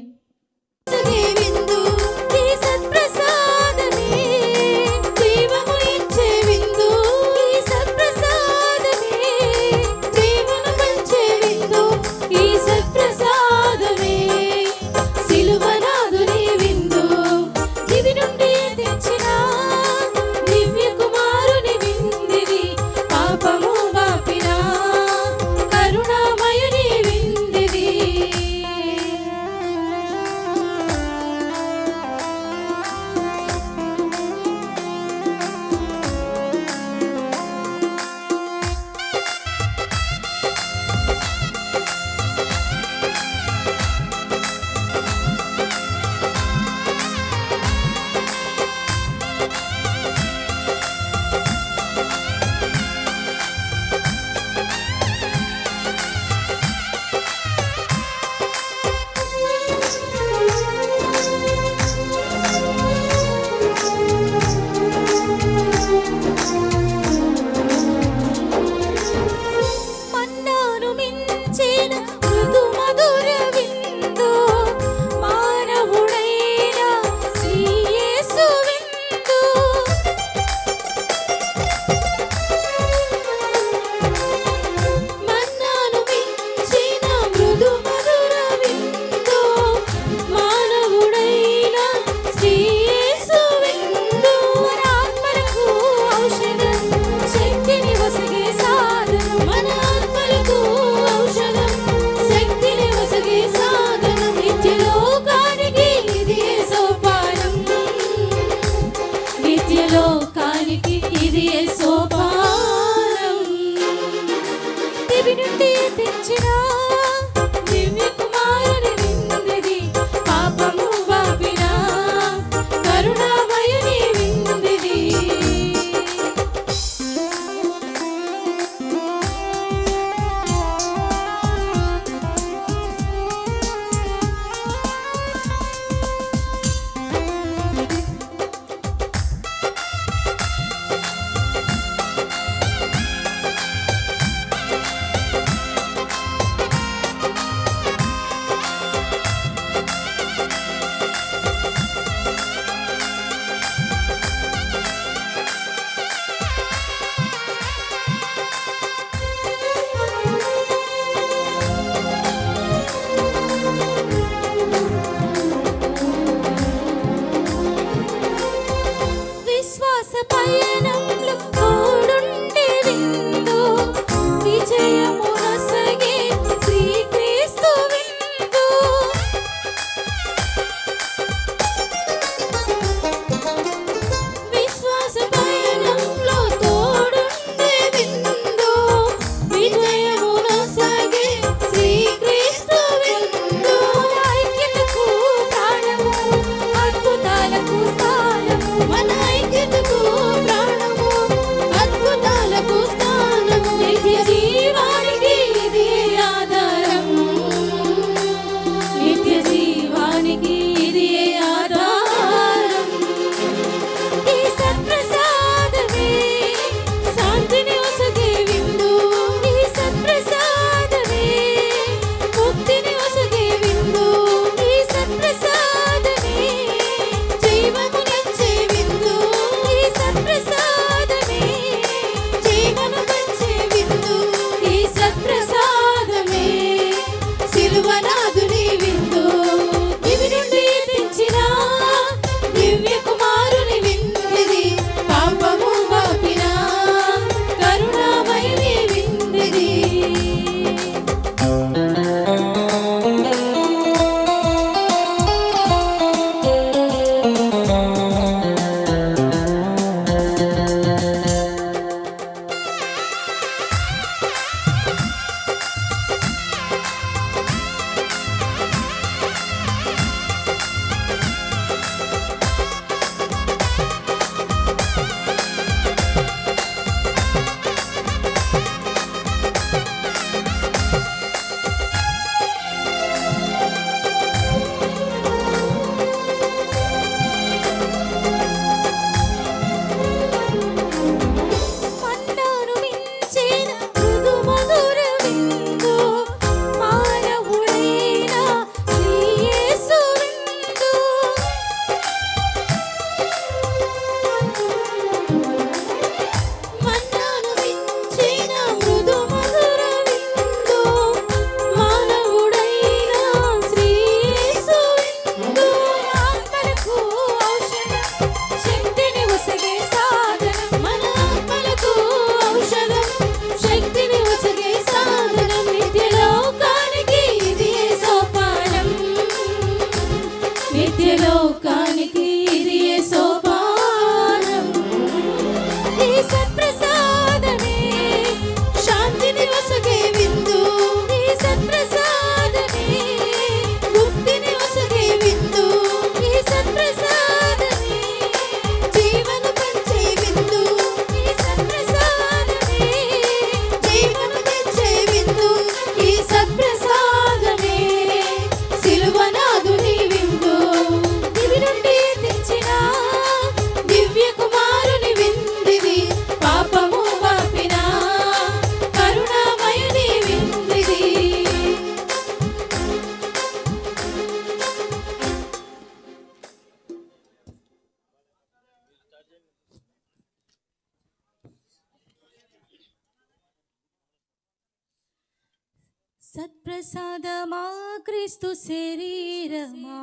సత్ప్రసాదమా క్రీస్తు శరీరమా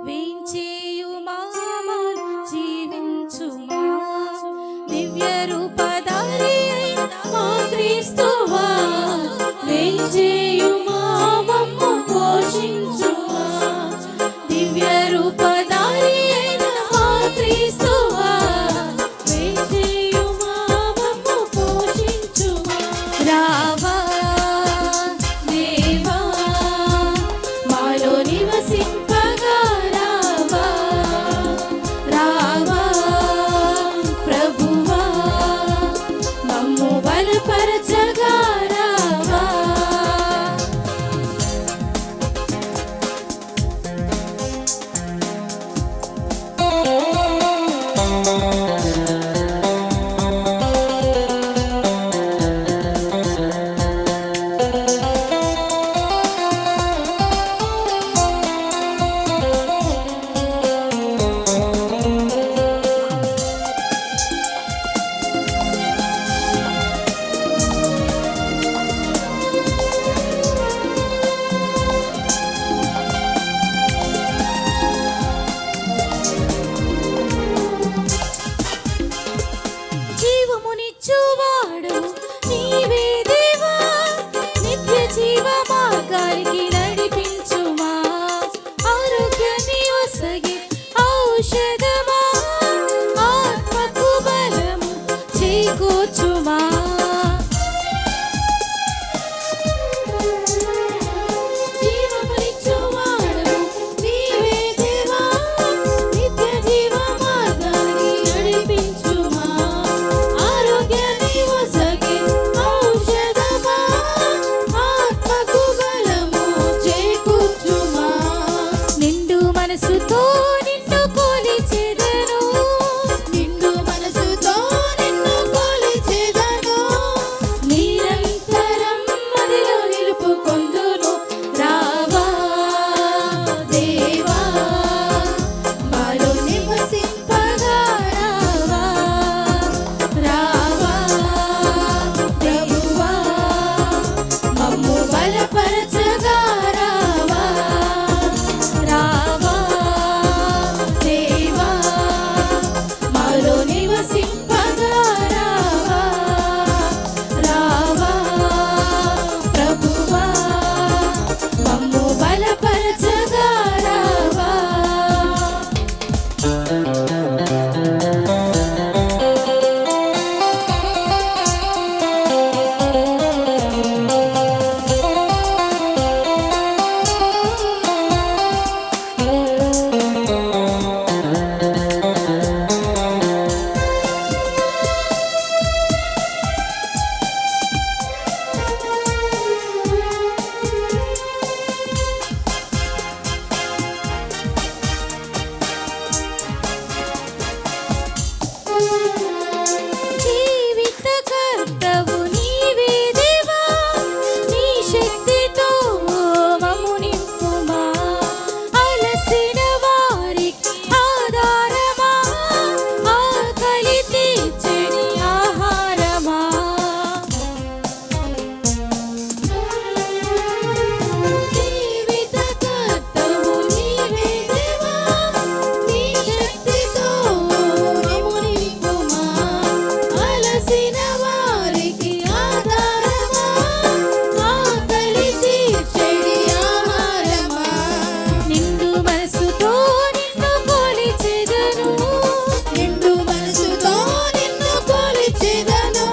వేంచేయుమా జీవించుమా దివ్య రూపధారి అయిన మా క్రీస్తువా వేంచేయుమా మమ్ము పోషించుమా దివ్య రూపధారి అయిన మా క్రీస్తువా వేంచేయుమా మమ్ము పోషించుమా రావా దేవా మాలో నివసింపగా రావా రావా ప్రభువా మమ్ము బలపరచగా రావా జీవమునిచ్చువాడు నీవే దేవా నిత్య జీవ మార్గానికి నడిపించుమా ఆరోగ్యాన్ని ఒసగి ఔషధమా ఆత్మకు బలము చేకూర్చుమా జీవమునిచ్చువాడు నీవే దేవా నిత్య జీవ మార్గానికి నడిపించుమా ఆరోగ్యాన్ని ఒసగి ఔషధమా ఆత్మకు బలము చేకూర్చుమా నిండు మనసుతో నిన్ను కొలిచెదను నిండు మనసుతో నిన్ను కొలిచెదను నిరంతరం మదిలో నిలుపుకొందును రావా దేవా మాలో నివసింపగా రావా రావా ప్రభువా మమ్ము బలపరచగా రావా రావా దేవా మాలో నివసింపగా రావా రావా ప్రభువా మమ్ము బలపరచగా రావా జీవితకర్తవు నీవే దేవా నీ శక్తితో మమ్ము నింపుమా అలసిన వారికి ఆధారమా ఆకలి తీర్చని ఆహారమా జీవితకర్తవు నీవే దేవా నీ శక్తితో మమ్ము నింపుమా అలసిన వారికి ఆధారమా ఆకలి తీర్చని ఆహారమా నిండు మనసుతో నిన్ను కొలిచెదను నిండు మనసుతో నిన్ను కొలిచెదను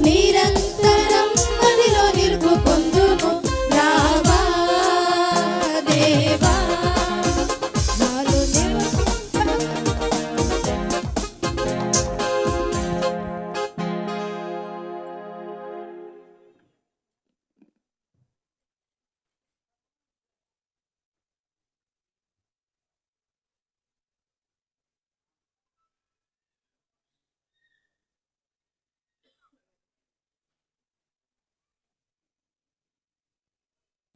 నిరంతరం మదిలో నిలుపుకొందును రావా దేవా మాలో నివసింపగా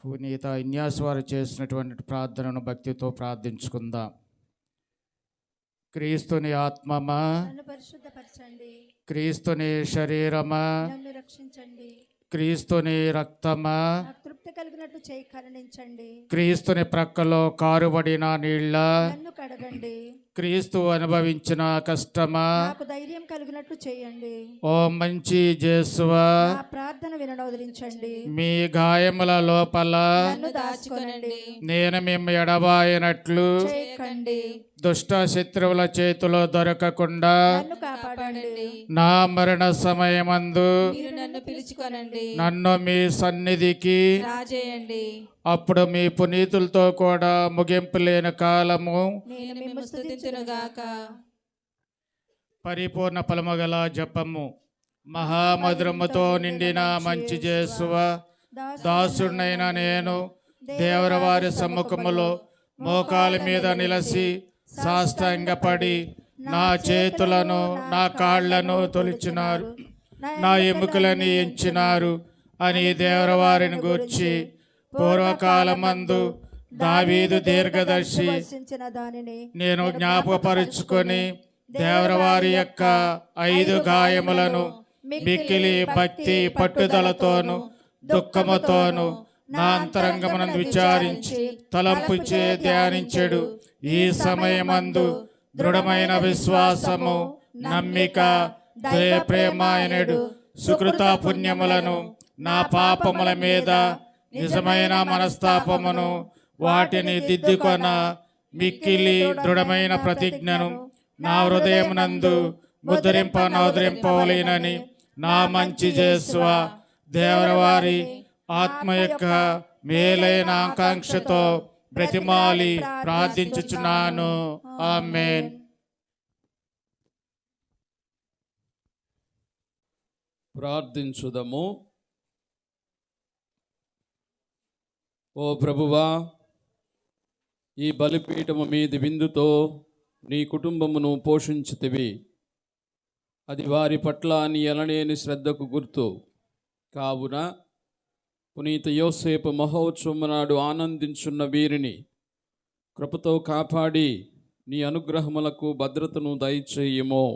పునీత ఇన్యాస్ వారు చేసినటువంటి ప్రార్థనను భక్తితో ప్రార్థించుకుందాం. క్రీస్తుని ఆత్మమా, నన్ను పరిశుద్ధపరచండి, క్రీస్తుని శరీరమా, నన్ను రక్షించండి. క్రీస్తుని రక్తమా, నాకు తృప్తి కలిగినట్లు చేయి కరుణించండి. క్రీస్తుని ప్రక్కలో కారుబడిన నీళ్ళ, నన్ను కడగండి. క్రీస్తు అనుభవించిన కష్టమా, నాకు ధైర్యం కలిగినట్లు చేయండి. ఓ మంచి యేసువా, నా ప్రార్థన వినవదరించండి. మీ గాయముల లోపల నన్ను దాచుకొనండి. నేను మేము ఎడబాయినట్లు చేయకండి. దుష్ట శత్రువుల చేతిలో దొరకకుండా నన్ను కాపాడండి. నా మరణ సమయమందు మీరు నన్ను పిలుచుకొనండి. నన్ను మీ సన్నిధికి రాజేయండి. అప్పుడు మీ పునీతులతో కూడా ముగింపు లేని కాలము నేను మిమ్ము స్తుతింతునుగాక. పరిపూర్ణ ఫలముగల జపము. మహామధురముతో నిండిన మంచి యేసువ, దాసుడినైన నేను దేవరవారి సమ్ముఖములో మోకాల మీద నిలసి సాష్టాంగపడి నా చేతులను నా కాళ్లను తొలిచినారు, నా ఎముకలని ఎంచినారు అని దేవరవారిని గూర్చి పూర్వకాలమందు దావీదు దీర్ఘదర్శి నేను జ్ఞాపకపరుచుకొని దేవరవారి యొక్క 5 గాయములను మిక్కిలి భక్తి పట్టుదలతోను దుఃఖముతోను నా అంతరంగమునందు విచారించి తలంపుచే ధ్యానించెడు. ఈ సమయమందు దృఢమైన విశ్వాసము, నమ్మిక, దయ, ప్రేమ అయినడు సుకృత పుణ్యములను, నా పాపముల మీద నిజమైన మనస్తాపమును, వాటిని దిద్దుకొన మిక్కిలి దృఢమైన ప్రతిజ్ఞను నా హృదయమునందు ముద్రింపవలేనని నా మంచి యేసువ, దేవరవారి ఆత్మ యొక్క మేలైన ఆకాంక్షతో బ్రతిమాలి ప్రార్థించుచున్నాను. ఆమేన్. ప్రార్థించుదము. ఓ ప్రభువా, ఈ బలిపీఠము మీది విందుతో నీ కుటుంబమును పోషించితివి. అది వారి పట్ల నీ ఎలనేని శ్రద్ధకు గుర్తు. కావున పునీత యోసేపు మహోత్సవము నాడు ఆనందించున్న వీరిని కృపతో కాపాడి నీ అనుగ్రహములకు భద్రతను దయచేయము.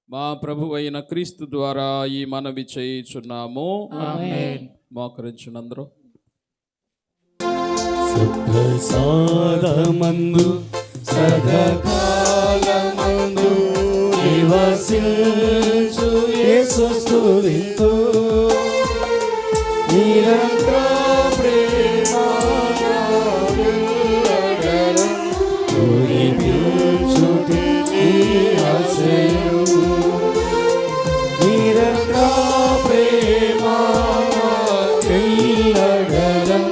మా ప్రభువైన క్రీస్తు ద్వారా ఈ మనవి చేయుచున్నాము. ఆమేన్. మోకరించునందరూ. ప్రసాదమందు సదాకాలమందు నివసించు యేసు స్తుతింతు, నిరంతర ప్రేమ కురిపించుటే నీ ఆశయం, నిరంతర ప్రేమ ఎల్లగలం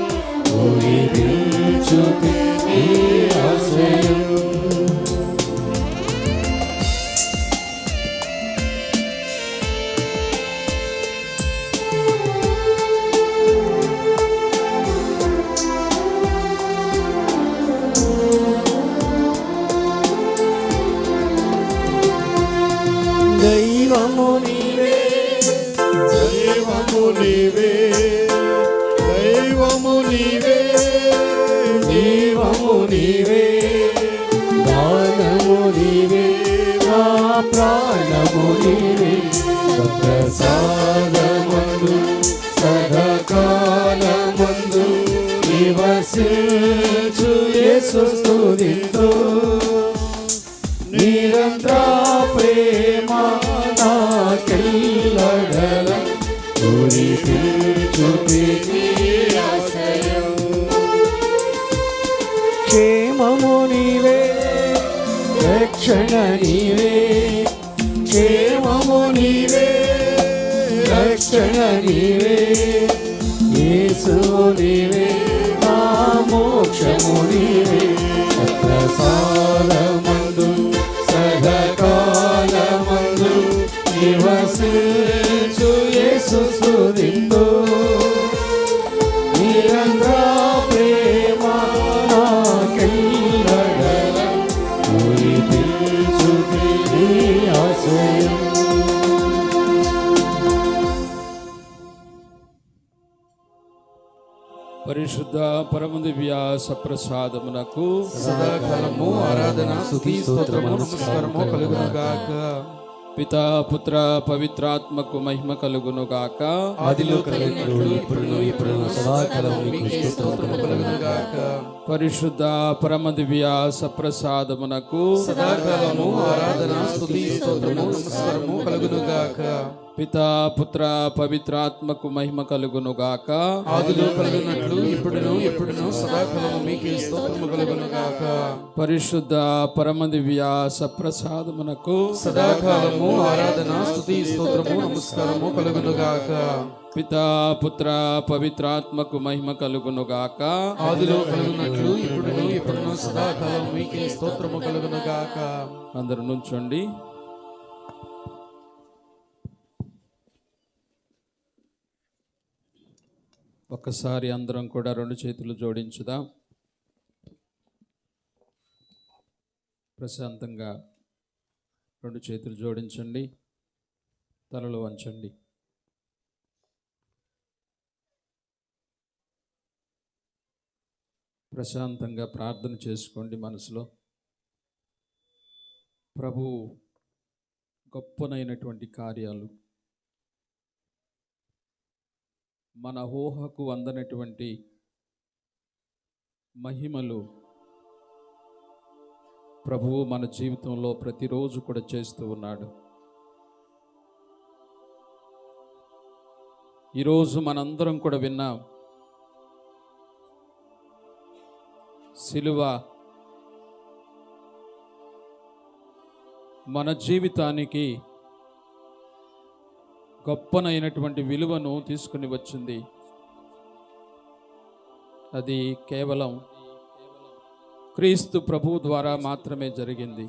కురిపించుటే నీ ఆశయం. దైవము నీవే, దైవము నీవే, దైవము నీవే, దైవము నీవే, దానము నీవే, నా ప్రాణము నీవే. ప్రసాదమందు సదాకాలమందు నివసించు యేసు స్తుతింతు, నిరంతర ప్రేమ నాకెల్లగలం కురిపించుటే నీ ఆశయం. క్షేమము నీవే, రక్షణ నీవే, క్షేమము నీవే, రక్షణ నీవే, యేసు నీవే, నా మోక్షము నీవే. ప్రసాదమందు సదాకాలమందు నివసించు యేసు స్తుతింతు, నిరంతర ప్రేమ నాకెల్లగలం కురిపించుటే నీ ఆశయం. పరిశుద్ధ పరమ దివ్య సప్రసాదమునకు సదాకాలము ఆరాధన స్తుతి స్తోత్రము నమస్కారము కలుగునుగాక. పితా పుత్ర పవిత్రాత్మకు మహిమ కలుగును గాక. ఆదిలో కలిగినట్లు ఇప్పుడును ఎప్పుడును సదాకాలం మీకు స్తోత్రము కలుగును గాక. పరిశుద్ధ పరమ దివ్య సప్రసాదమునకు సదాకాలము ఆరాధన స్తుతి స్తోత్రము నమస్కారము కలుగును గాక. పితా పుత్ర పవిత్రాత్మకు మహిమ కలుగును గాక. ఆదిలో కలిగినట్లు ఇప్పుడును ఎప్పుడును సదాకాలము మీకే స్తోత్రము కలుగును గాక. పరిశుద్ధ పరమ దివ్య సప్రసాదమునకు సదాకాలము ఆరాధన స్తుతి స్తోత్రము నమస్కారము కలుగును గాక. పితా పుత్ర పవిత్రాత్మకు మహిమ కలుగును గాక. ఆదిలో కలిగినట్లు ఇప్పుడును ఎప్పుడును సదాకాలం మీకే స్తోత్రము కలుగును గాక. అందరూ నుంచోండి. ఒక్కసారి అందరం కూడా రెండు చేతులు జోడించుదాం. ప్రశాంతంగా రెండు చేతులు జోడించండి. తలలు వంచండి. ప్రశాంతంగా ప్రార్థన చేసుకోండి మనసులో. ప్రభు గొప్పనైనటువంటి కార్యాలు, మన ఊహకు అందనటువంటి మహిమలు ప్రభువు మన జీవితంలో ప్రతిరోజు కూడా చేస్తూ ఉన్నాడు. ఈరోజు మనందరం కూడా విన్నాం, సిలువ మన జీవితానికి గొప్పనైనటువంటి విలువను తీసుకుని వచ్చింది. అది కేవలం క్రీస్తు ప్రభువు ద్వారా మాత్రమే జరిగింది.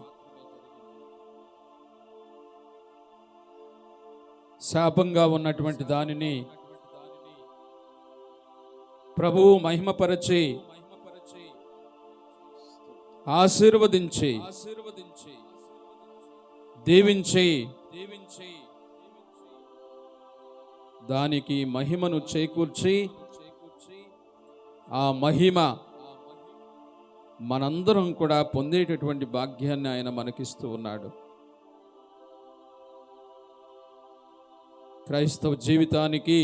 శాపంగా ఉన్నటువంటి దానిని ప్రభువు మహిమపరచి ఆశీర్వదించి దీవించి దానికి మహిమను చేకూర్చి ఆ మహిమ మనందరం కూడా పొందేటటువంటి భాగ్యాన్ని ఆయన మనకిస్తూ ఉన్నాడు. క్రైస్తవ జీవితానికి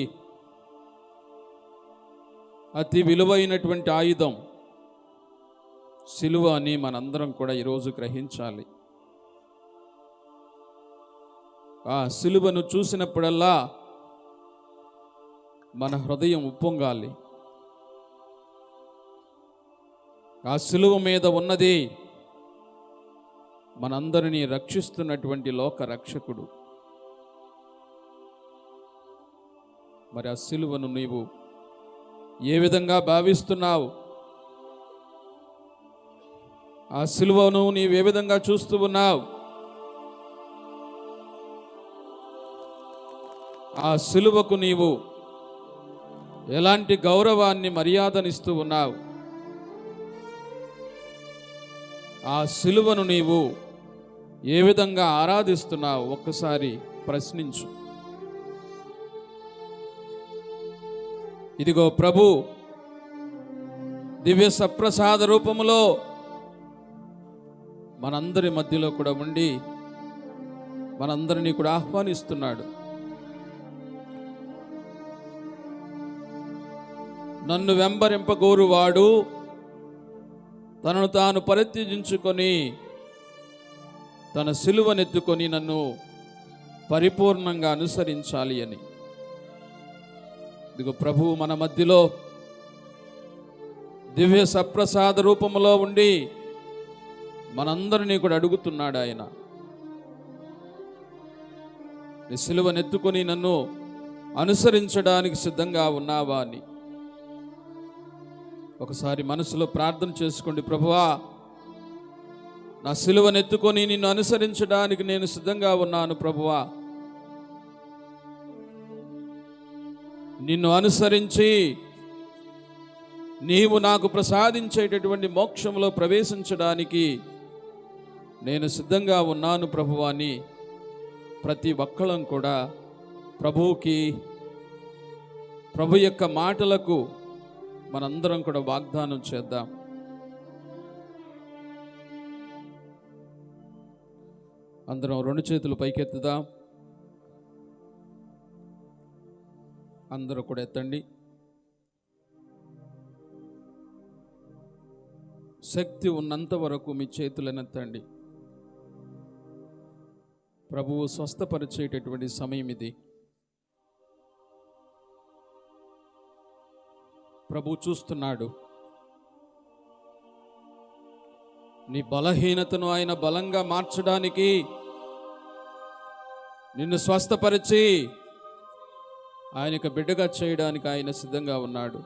అతి విలువైనటువంటి ఆయుధం సిలువ అని మనందరం కూడా ఈరోజు గ్రహించాలి. ఆ సిలువను చూసినప్పుడల్లా మన హృదయం ఉప్పొంగాలి. ఆ సిలువ మీద ఉన్నది మనందరినీ రక్షిస్తున్నటువంటి లోక రక్షకుడు. మరి ఆ సిలువను నీవు ఏ విధంగా భావిస్తున్నావు? ఆ సిలువను నీవు ఏ విధంగా చూస్తూ ఉన్నావు? ఆ సిలువకు నీవు ఎలాంటి గౌరవాన్ని మర్యాదనిస్తూ ఉన్నావు? ఆ సిలువను నీవు ఏ విధంగా ఆరాధిస్తున్నావు? ఒక్కసారి ప్రశ్నించు. ఇదిగో ప్రభు దివ్య సప్రసాద రూపములో మనందరి మధ్యలో కూడా ఉండి మనందరినీ కూడా ఆహ్వానిస్తున్నాడు. నన్ను వెంబరింపగోరువాడు తనను తాను పరిత్యజించుకొని తన సిలువనెత్తుకొని నన్ను పరిపూర్ణంగా అనుసరించాలి అని. ఇదిగో ప్రభువు మన మధ్యలో దివ్య సప్రసాద రూపములో ఉండి మనందరినీ కూడా అడుగుతున్నాడు ఆయన, నీ సిలువనెత్తుకొని నన్ను అనుసరించడానికి సిద్ధంగా ఉన్నావా అని. ఒకసారి మనసులో ప్రార్థన చేసుకోండి. ప్రభువా, నా సిలువనెత్తుకొని నిన్ను అనుసరించడానికి నేను సిద్ధంగా ఉన్నాను. ప్రభువా, నిన్ను అనుసరించి నీవు నాకు ప్రసాదించేటటువంటి మోక్షంలో ప్రవేశించడానికి నేను సిద్ధంగా ఉన్నాను ప్రభువా అని ప్రతి ఒక్కళ్ళం కూడా ప్రభువుకి, ప్రభు యొక్క మాటలకు మనందరం కూడా వాగ్దానం చేద్దాం. అందరం రెండు చేతులు పైకెత్తుదాం. అందరూ కూడా ఎత్తండి. శక్తి ఉన్నంత వరకు మీ చేతులనెత్తండి. ప్రభువు స్వస్థపరిచేటటువంటి సమయం ఇది. ప్రభు చూస్తున్నాడు. నీ బలహీనతను ఆయన బలంగా మార్చడానికి, నిన్ను స్వస్థపరిచి ఆయనకు బిడ్డగా చేయడానికి ఆయన సిద్ధంగా ఉన్నాడు.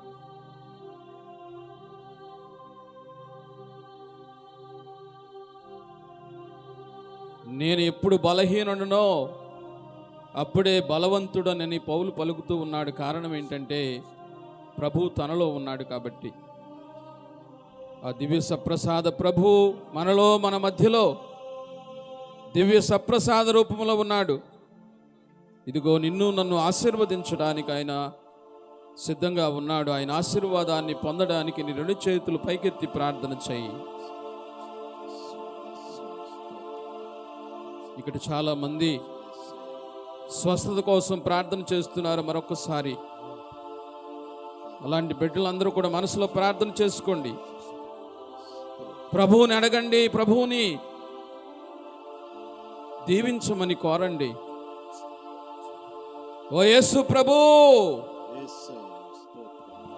నేను ఎప్పుడు బలహీనుడనో అప్పుడే బలవంతుడనని పౌలు పలుకుతూ ఉన్నాడు. కారణం ఏంటంటే ప్రభు తనలో ఉన్నాడు కాబట్టి. ఆ దివ్య సప్రసాద ప్రభు మనలో, మన మధ్యలో దివ్య సప్రసాద రూపంలో ఉన్నాడు. ఇదిగో నిన్ను నన్ను ఆశీర్వదించడానికి ఆయన సిద్ధంగా ఉన్నాడు. ఆయన ఆశీర్వాదాన్ని పొందడానికి నీ రెండు చేతులు పైకెత్తి ప్రార్థన చేయి. ఇక్కడ చాలా మంది స్వస్థత కోసం ప్రార్థన చేస్తున్నారు. మరొకసారి అలాంటి బిడ్డలందరూ కూడా మనసులో ప్రార్థన చేసుకోండి. ప్రభువుని అడగండి, ప్రభువుని దీవించమని కోరండి. ఓ యేసు ప్రభు,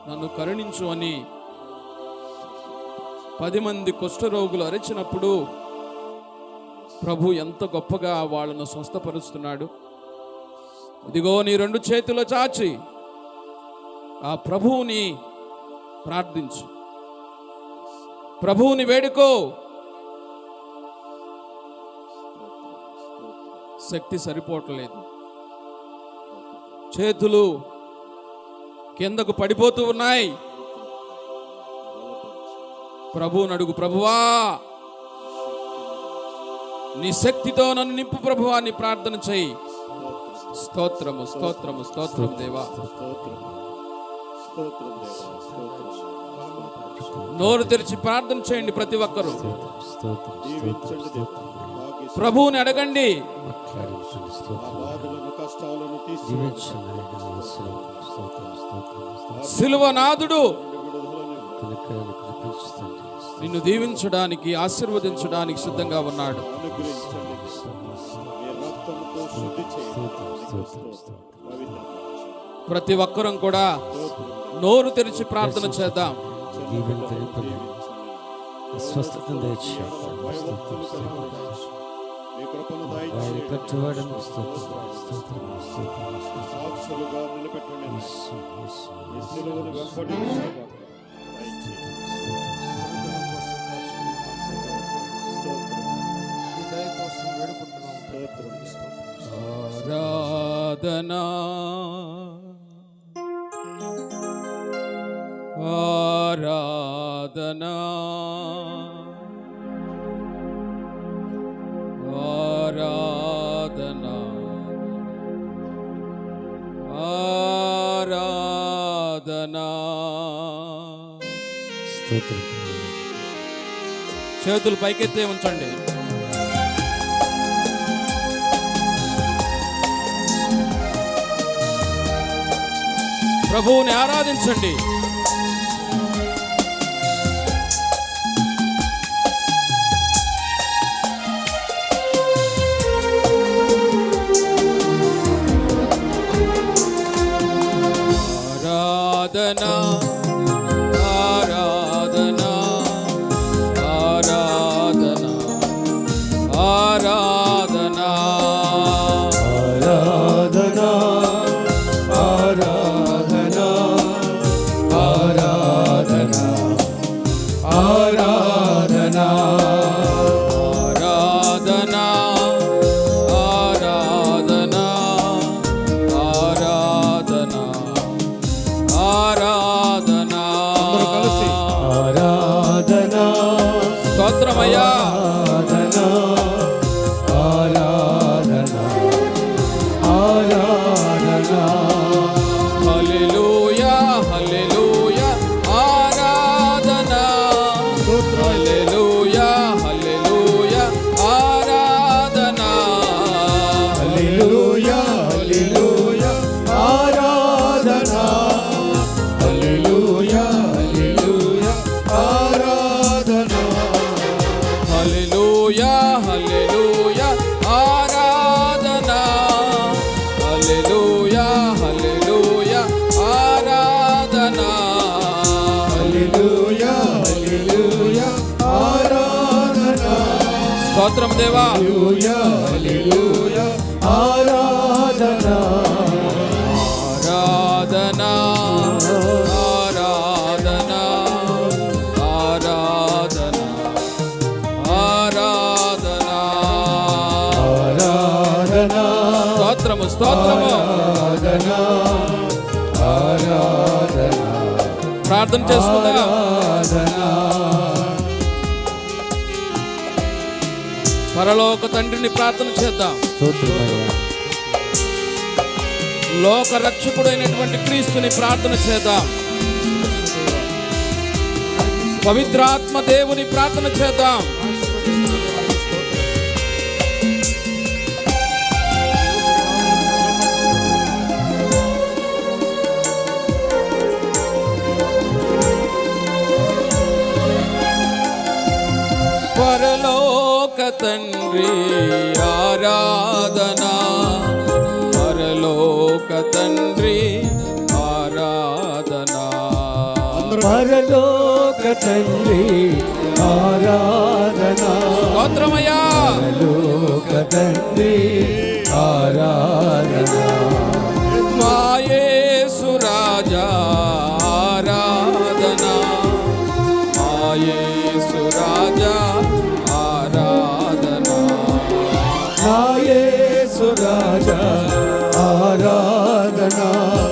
నన్ను కరుణించు అని 10 మంది కుష్ఠరోగులు అరిచినప్పుడు ప్రభు ఎంత గొప్పగా వాళ్ళను స్వస్థపరుస్తున్నాడు. ఇదిగో నీ రెండు చేతులు చాచి ఆ ప్రభువుని ప్రార్థించు, ప్రభువుని వేడుకో. శక్తి సరిపోవట్లేదు, చేతులు కిందకు పడిపోతూ ఉన్నాయి. ప్రభువుని అడుగు, ప్రభువా నీ శక్తితో నన్ను నింపు ప్రభువా అని ప్రార్థన చేయి. స్తోత్రము, స్తోత్రము, స్తోత్రం దేవా. నోరు తెరిచి ప్రార్థన చేయండి ప్రతి ఒక్కరూ. ప్రభువుని అడగండి. సిలువనాథుడు నిన్ను దీవించడానికి, ఆశీర్వదించడానికి సిద్ధంగా ఉన్నాడు. ప్రతి ఒక్కరం కూడా నోరు తెరిచి ప్రార్థన చేద్దాం. ఆరాధనా ఆరాధనా ఆరాధనా ఆరాధనా. చేతులు పైకెత్తే ఉంచండి. ప్రభువుని ఆరాధించండి. ఆరాధనా ఆరాధనా ఆరాధనా ఆరాధనా ఆరాధనా ఆరాధనా ఆరాధనా ఆరాధనా ఆరాధనా ఆరాధనా ఆరాధనా ఆరాధనా స్తోత్రం దేవా. హల్లెలూయా హల్లెలూయా ఆరాధన ఆరాధన ఆరాధన ఆరాధన ఆరాధన ఆరాధన స్తోత్రము స్తోత్రము. ఆరాధన ఆరాధన ప్రార్థన చేసుకుందాం. ఆరాధన పరలోక తండ్రిని ప్రార్థన చేద్దాం. లోక రక్షకుడైనటువంటి క్రీస్తుని ప్రార్థన చేద్దాం. పవిత్రాత్మ దేవుని ప్రార్థన చేద్దాం. పరలోక తండ్రి ఆరాధన, పరలోక తండ్రి ఆరాధన, పరలోక తండ్రి ఆరాధన స్తోత్రమయ్యా. పరలోక తండ్రి ఆరాధన మా యేసు రాజా ఆరాధన, మా యేసు రాజా ఆరాధన, నా యేసు రాజా ఆరాధన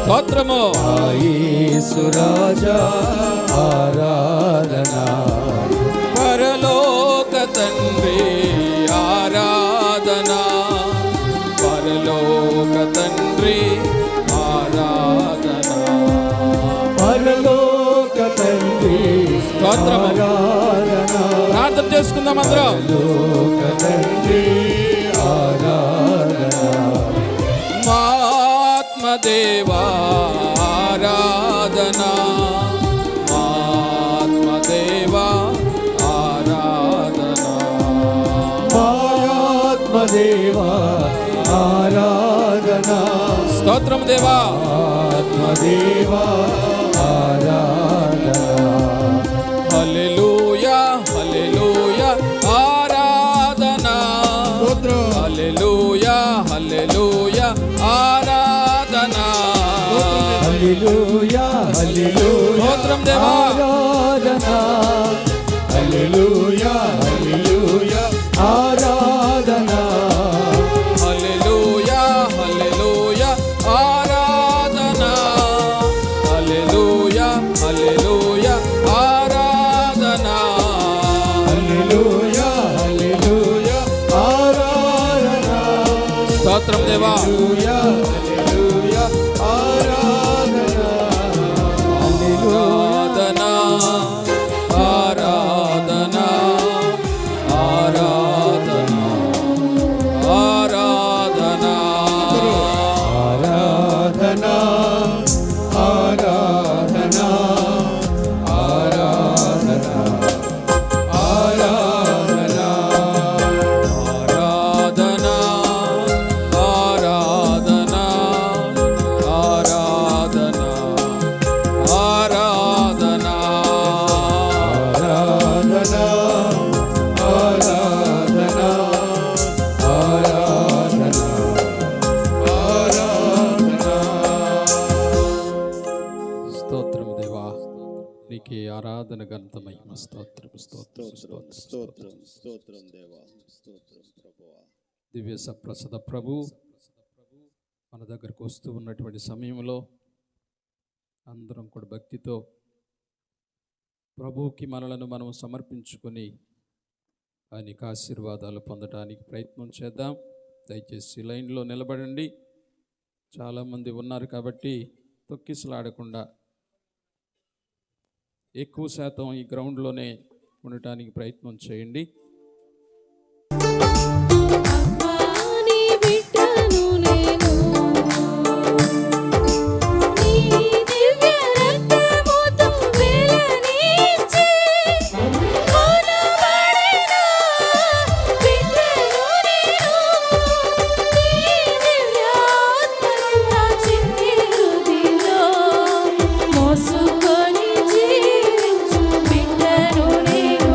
స్తోత్రము. నా యేసు రాజా ఆరాధన పరలోక తండ్రి ఆరాధన, పరలోక తండ్రి ఆరాధన, పరలోక తండ్రి స్తోత్రము. ఆరాధన ప్రార్థన చేసుకుందాం అందరం. పరలోక తండ్రి ఆరాధన మా ఆత్మదేవా ఆరాధన, మా ఆత్మదేవా ఆరాధన, ఆత్మదేవా ఆరాధన స్తోత్రం దేవా. ఆత్మదేవా ఆరాధన హల్లెలూయా హల్లెలూయా ఆరాధన, హల్లెలూయా హల్లెలూయా ఆరాధన, హల్లెలూయా హల్లెలూయా స్తోత్రం దేవా. ఆరాధన హల్లెలూయా హల్లెలూయా ఆరాధన హల్లెలూయా హల్లెలూయా ఆరాధన, హల్లెలూయా హల్లెలూయా ఆరాధన, హల్లెలూయా హల్లెలూయా ఆరాధన స్తోత్రం దేవా. హల్లెలూయా హల్లెలూయా ఆరాధన ఆరాధన ఆరాధన ఆరాధన ఆరాధన ఆరాధన ఆరాధన ఆరాధన ఆరాధన ఆరాధన ఆరాధన ఆరాధన ఆరాధన ఆరాధన ఆరాధన ఆరాధన స్తోత్రం దేవా. నీకే ఆరాధన ఘనత మహిమ స్తోత్రం స్తోత్రం స్తోత్రం స్తోత్రం దేవా స్తోత్రం ప్రభువా. దివ్య సప్రసద ప్రభు మన దగ్గరకు వస్తూ ఉన్నటువంటి సమయంలో అందరం కూడా భక్తితో ప్రభువుకి మనలను మనం సమర్పించుకొని ఆయనకి ఆశీర్వాదాలు పొందడానికి ప్రయత్నం చేద్దాం. దయచేసి లైన్లో నిలబడండి. చాలామంది ఉన్నారు కాబట్టి తొక్కిసలాడకుండా ఎక్కువ శాతం ఈ గ్రౌండ్లోనే ఉండటానికి ప్రయత్నం చేయండి. నీ బిడ్డను నేను, నీ దివ్య రక్తముతో వెలనించి కొనబడిన బిడ్డను నేను, నీ దివ్యాత్మను నా చిన్ని హృదయంలో మోసుకొని జీవించు బిడ్డను నేను.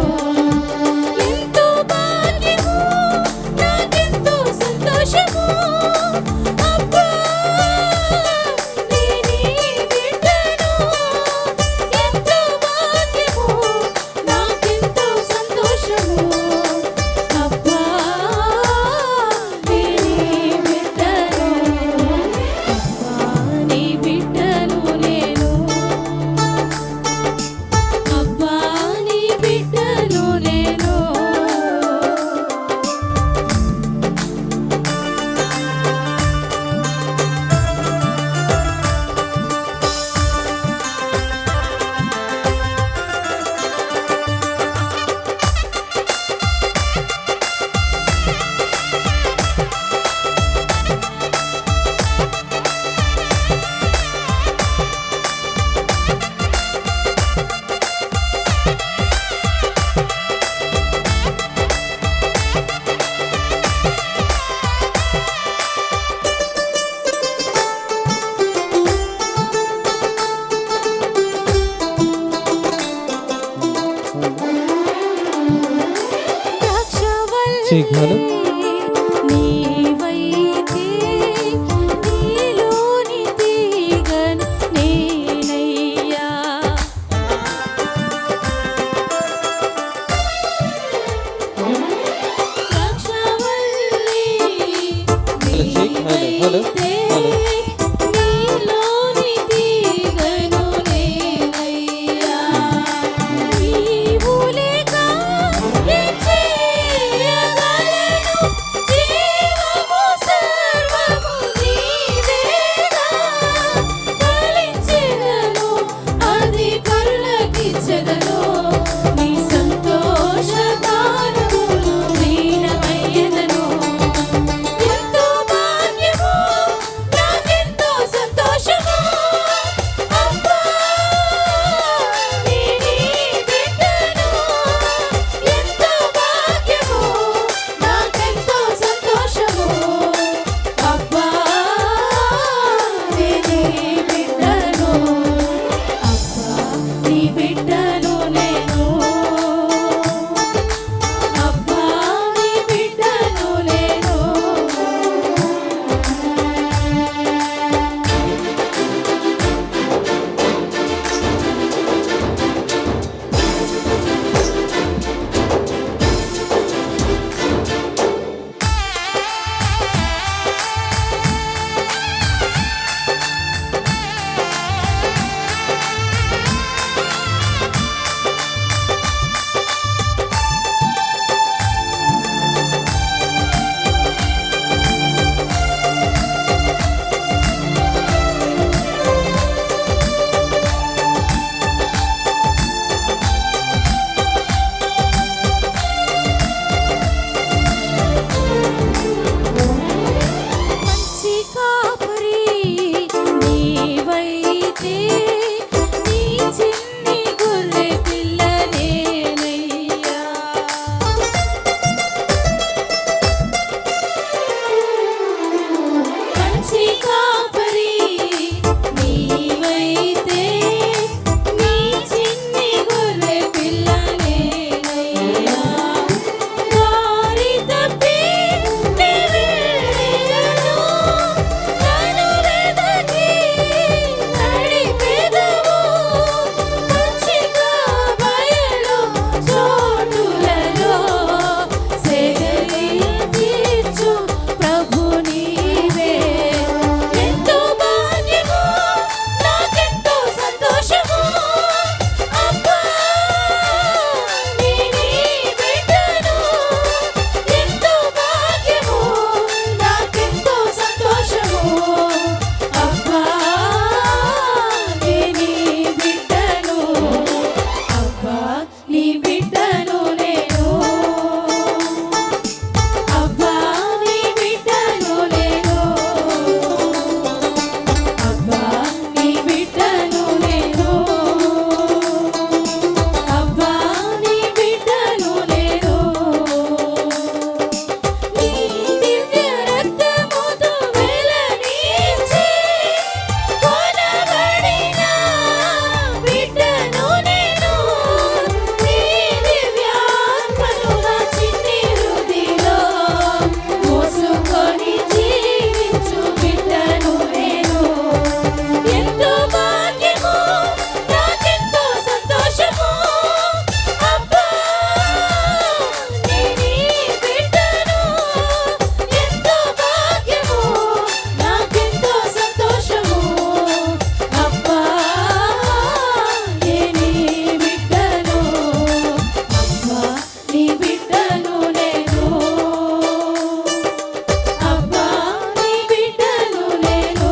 శీఘ్రాలు నీవైతే నీలోని తీగను నేనయ్యా. ద్రాక్షవల్లి నీవైతే నీలోని తీగను నేనయ్యా. నీవు లేక ఏం చేయగలను? జీవము సర్వము నీవేగా. ఫలించెదను, అది పరులకిచ్చెదను. నీ సంతోష గానములు లీనమయ్యెదను. ఎంతో భాగ్యము, నాకెంతో సంతోషము. అబ్బా, నీ బిడ్డను. ఎంతో భాగ్యము, నాకెంతో సంతోషము. అబ్బా, నీ బిడ్డను. అబ్బా, నీ బిడ్డను నేను. అబ్బా, నీ బిడ్డను నేను. మంచి కాపరి నీవైతే నీ చిన్ని గొర్రె పిల్ల నేనయ్యా. మంచి కాపరి నీవైతే నీ చిన్ని గొర్రె పిల్ల నేనయ్యా. దారి తప్పి నీ వెళ్ళెదను, నన్ను వెదకి నడిపెదవు. పచ్చిక బయలు చోటులలో సేదలి తీర్చు ప్రభు నీవే. ఎంతో భాగ్యము, నాకెంతో సంతోషము. అబ్బా, నీ బిడ్డను. ఎంతో భాగ్యము, నాకెంతో సంతోషము. అబ్బా, నీ బిడ్డను. అబ్బా, నీ బిడ్డను నేను. అబ్బా, నీ బిడ్డను నేను. అబ్బా, నీ బిడ్డను నేను. అబ్బా, నీ బిడ్డను నేను. నీ దివ్య రక్తముతో వెలనించి కొనబడిన బిడ్డను నేను. నీ దివ్యాత్మను నా చిన్ని హృదిలో మోసుకొని జీవించు బిడ్డను నేను. ఎంతో భాగ్యము, నాకెంతో సంతోషము. అబ్బా, నీ బిడ్డను. ఎంతో భాగ్యము, నాకెంతో సంతోషము. అబ్బా, నీ బిడ్డను. అబ్బా, నీ బిడ్డను నేను. అబ్బా, నీ బిడ్డను నేను.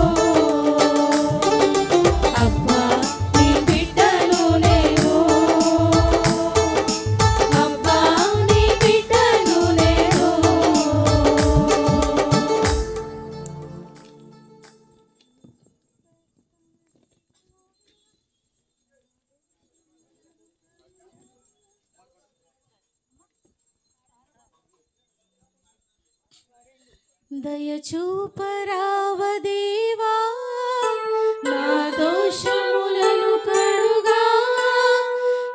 అబ్బా, నీ బిడ్డను నేను. అబ్బా, నీ బిడ్డను నేను. దయచూపరావ దేవా, నా దోషములను కడుగా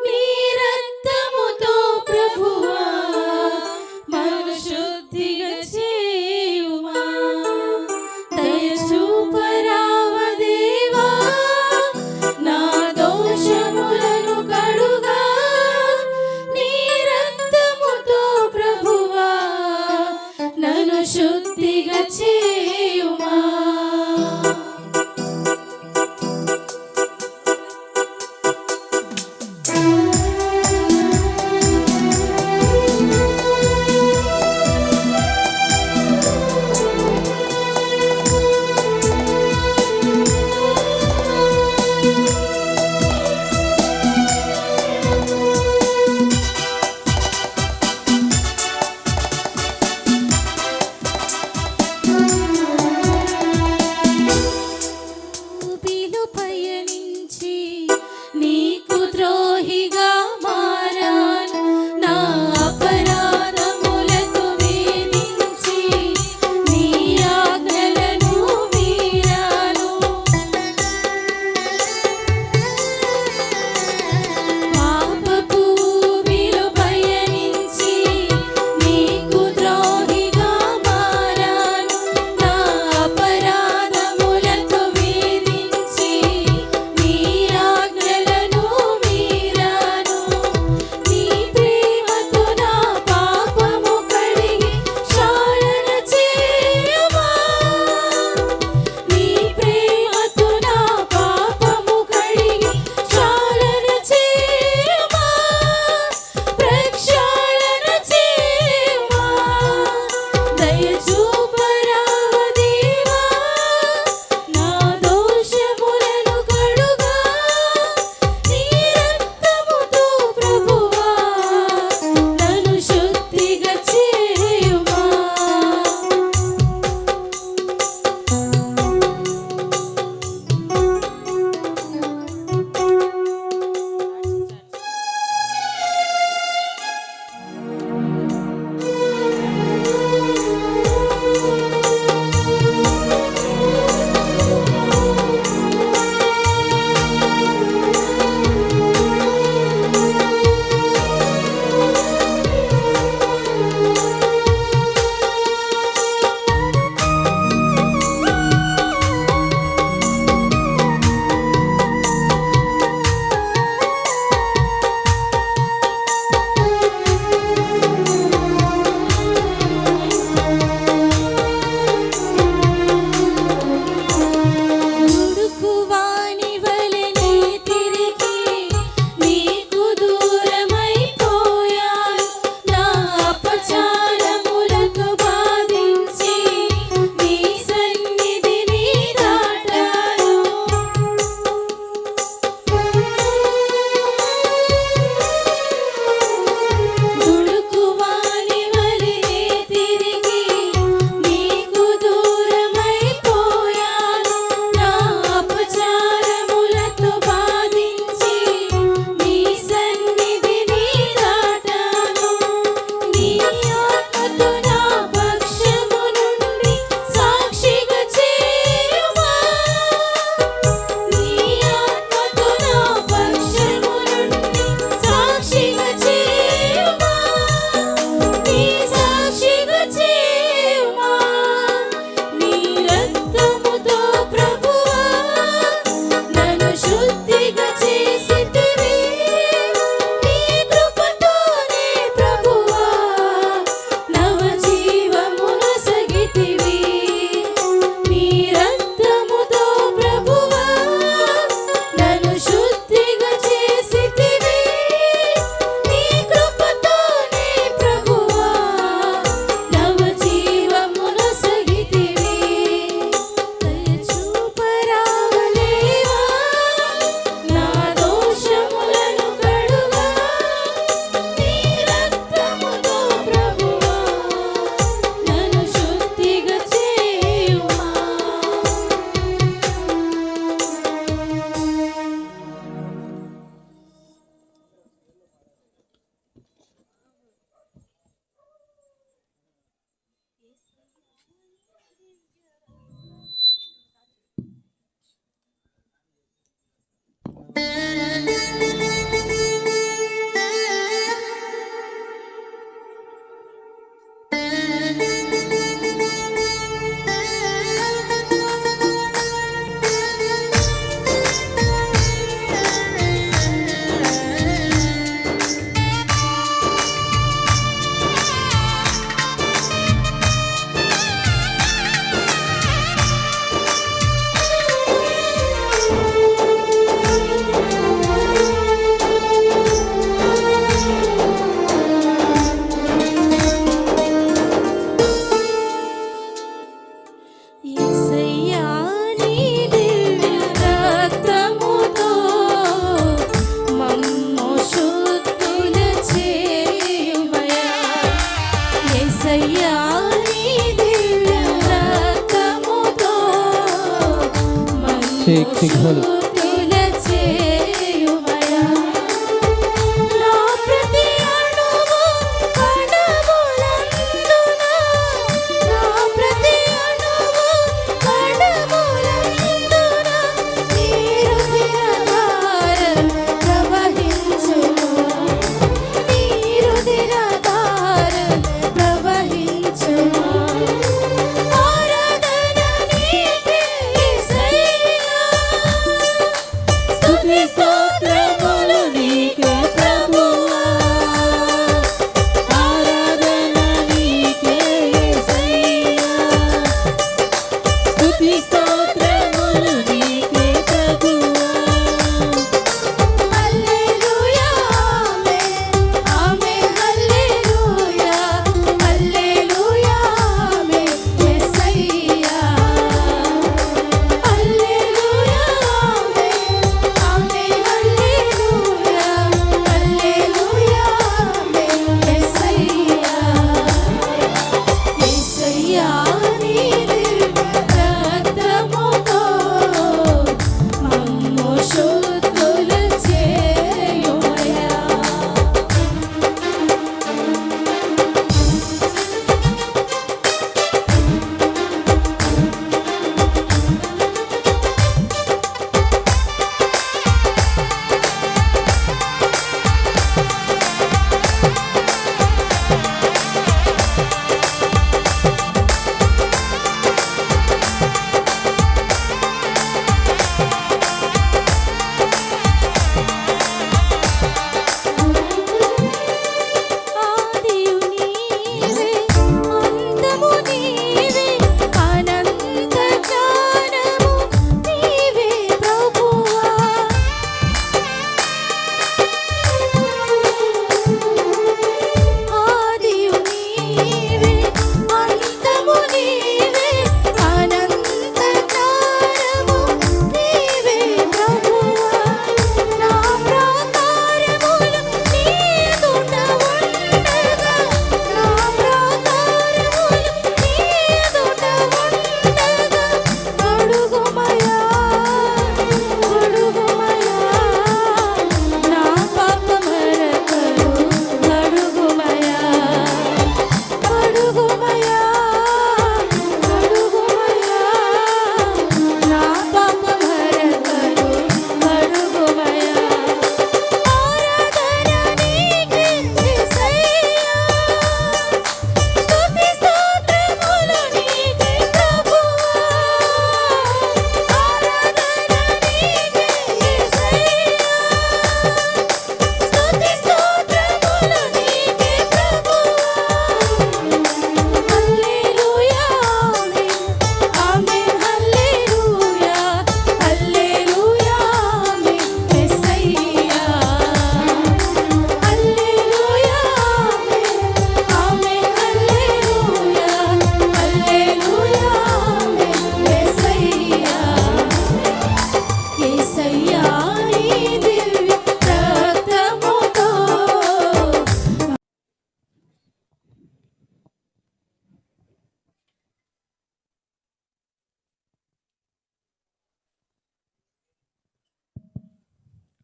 నీ రక్తముతో ప్రభువా. మనుషు Sing holy.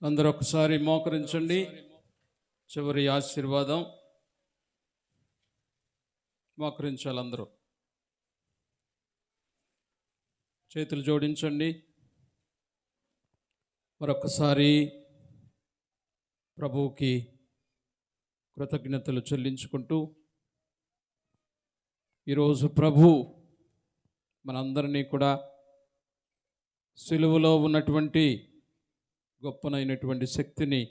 అందరూ ఒకసారి మోకరించండి. చివరి ఆశీర్వాదం. మోకరించాలి అందరూ. చేతులు జోడించండి. మరొకసారి ప్రభువుకి కృతజ్ఞతలు చెల్లించుకుంటూ, ఈరోజు ప్రభు మనందరినీ కూడా సిలువలో ఉన్నటువంటి గొప్పనైనటువంటి శక్తిని,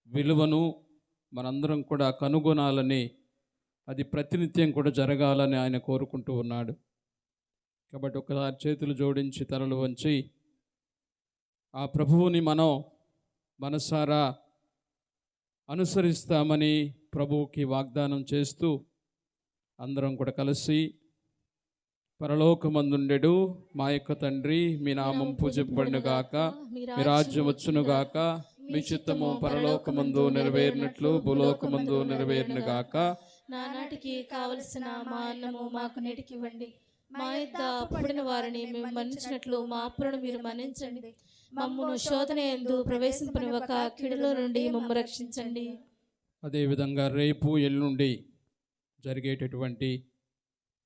విలువను మనందరం కూడా కనుగొనాలని, అది ప్రతినిత్యం కూడా జరగాలని ఆయన కోరుకుంటూ ఉన్నాడు. కాబట్టి ఒకసారి చేతులు జోడించి తలలు వంచి ఆ ప్రభువుని మనం మనసారా అనుసరిస్తామని ప్రభువుకి వాగ్దానం చేస్తూ అందరం కూడా కలిసి, పరలోకమందుండెడు మా యొక్క తండ్రి, మీ నామం పూజింపబడునుగాక, మీ రాజ్యం వచ్చునుగాక, మీ చిత్తము పరలోకమందు నెరవేరినట్లు భూలోకమందు నెరవేరునుగాక. నానాటికి కావలసిన మా అన్నము మాకు నేటికివ్వండి. మా యొద్ద అప్పుడిన వారిని మేము మన్నించినట్లు మా అప్పులను మీరు మన్నించండి. మమ్మను శోధన యందు ప్రవేశింపనివ్వక కీడులో నుండి మమ్ము రక్షించండి. అదేవిధంగా రేపు ఎల్లుండి జరిగేటటువంటి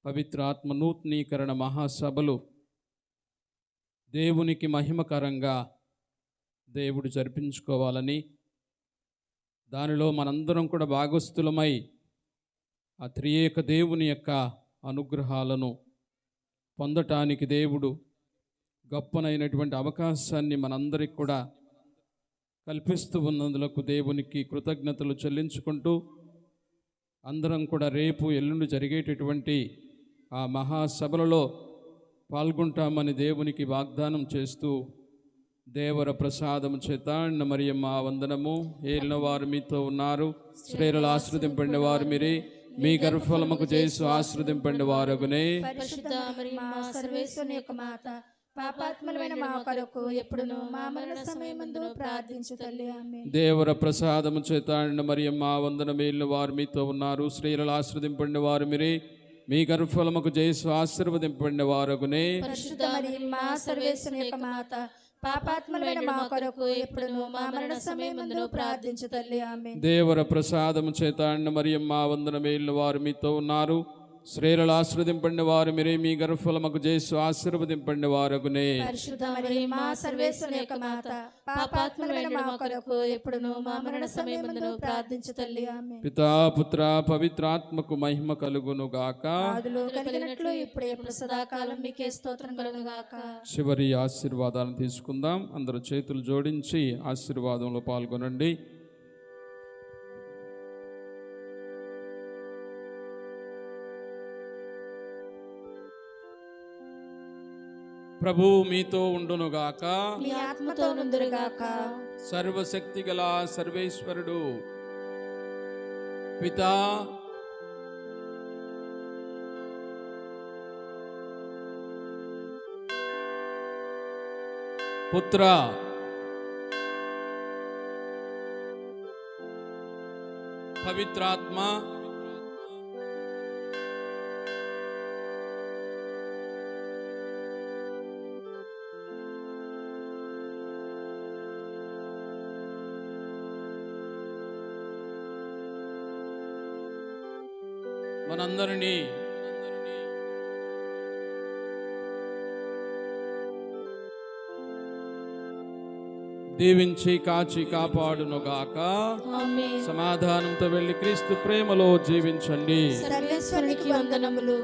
పవిత్రాత్మ నూతనీకరణ మహాసభలు దేవునికి మహిమకరంగా దేవుడు జరిపించుకోవాలని, దానిలో మనందరం కూడా భాగస్థులమై ఆ త్రియేక దేవుని యొక్క అనుగ్రహాలను పొందటానికి దేవుడు గొప్పనైనటువంటి అవకాశాన్ని మనందరికి కూడా కల్పిస్తూ ఉన్నందులకు దేవునికి కృతజ్ఞతలు చెల్లించుకుంటూ, అందరం కూడా రేపు ఎల్లుండి జరిగేటటువంటి ఆ మహాసభలలో పాల్గొంటామని దేవునికి వాగ్దానం చేస్తూ, దేవర ప్రసాదము చేత మరియమ్మ వందనము. ఏలిన వారు మీతో ఉన్నారు, స్త్రీలను ఆశీర్వదింపండి వారు మీరే, మీ గర్భఫలముకు చేసు ఆశీర్వదింపండి వారగునే. పరిశుద్ధ మరియమ్మ సర్వేశ్వరుని యొక్క మాత, పాపాత్ములమైన మా కొరకు ఎప్పుడును మా మరణ సమయమందు ప్రార్థించు తల్లి. ఆమేన్. దేవర ప్రసాదము చేత మరియమ్మ వందనము. ఏలిన వారు మీతో ఉన్నారు, స్త్రీలను ఆశీర్వదింపండి వారు మీరే, మీ గర్భఫలముకు చేసు ఆశీర్వదింపండి వారగునే. పరిశుద్ధ మరియమ్మ సర్వేశ్వరుని యొక్క మాత, పాపాత్ములమైన మా కొరకు ఎప్పుడును మా మరణ సమయమందు ప్రార్థించు తల్లి. ఆమేన్. దేవర ప్రసాదము చేత మరియమ్మ వందనము. ఏలిన వారు మీతో ఉన్నారు, స్త్రీలను ఆశీర్వదింపండి వారు మీరే, మీ గర్భఫలముకు చేసు ఆశీర్వదింపండి వారగునే. పరిశుద్ధ మరియమ్మ సర్వేశ్వరుని యొక్క మాత, పాపాత్ములమైన మా కొరకు ఎప్పుడును మా మరణ సమయమందు ప్రార్థించు తల్లి. ఆమేన్. పితా పుత్ర పవిత్రాత్మకు మహిమ కలుగును గాక. ఆదిలో కలిగినట్లు ఇప్పుడు ఎప్పుడు సదాకాలం మీకే స్తోత్రం కలుగును గాక. చివరి ఆశీర్వాదాలను తీసుకుందాం. అందరూ చేతులు జోడించి ఆశీర్వాదంలో పాల్గొనండి. ప్రభువు మీతో ఉండునుగాక. మీ ఆత్మతో నుందురుగాక. సర్వశక్తి గల సర్వేశ్వరుడు పితా, పుత్ర, పవిత్రాత్మ మనందరినీ దీవించి కాచి కాపాడునుగాక. ఆమేన్. సమాధానంతో వెళ్ళి క్రీస్తు ప్రేమలో జీవించండి. సర్వేశ్వరునికి వందనములు.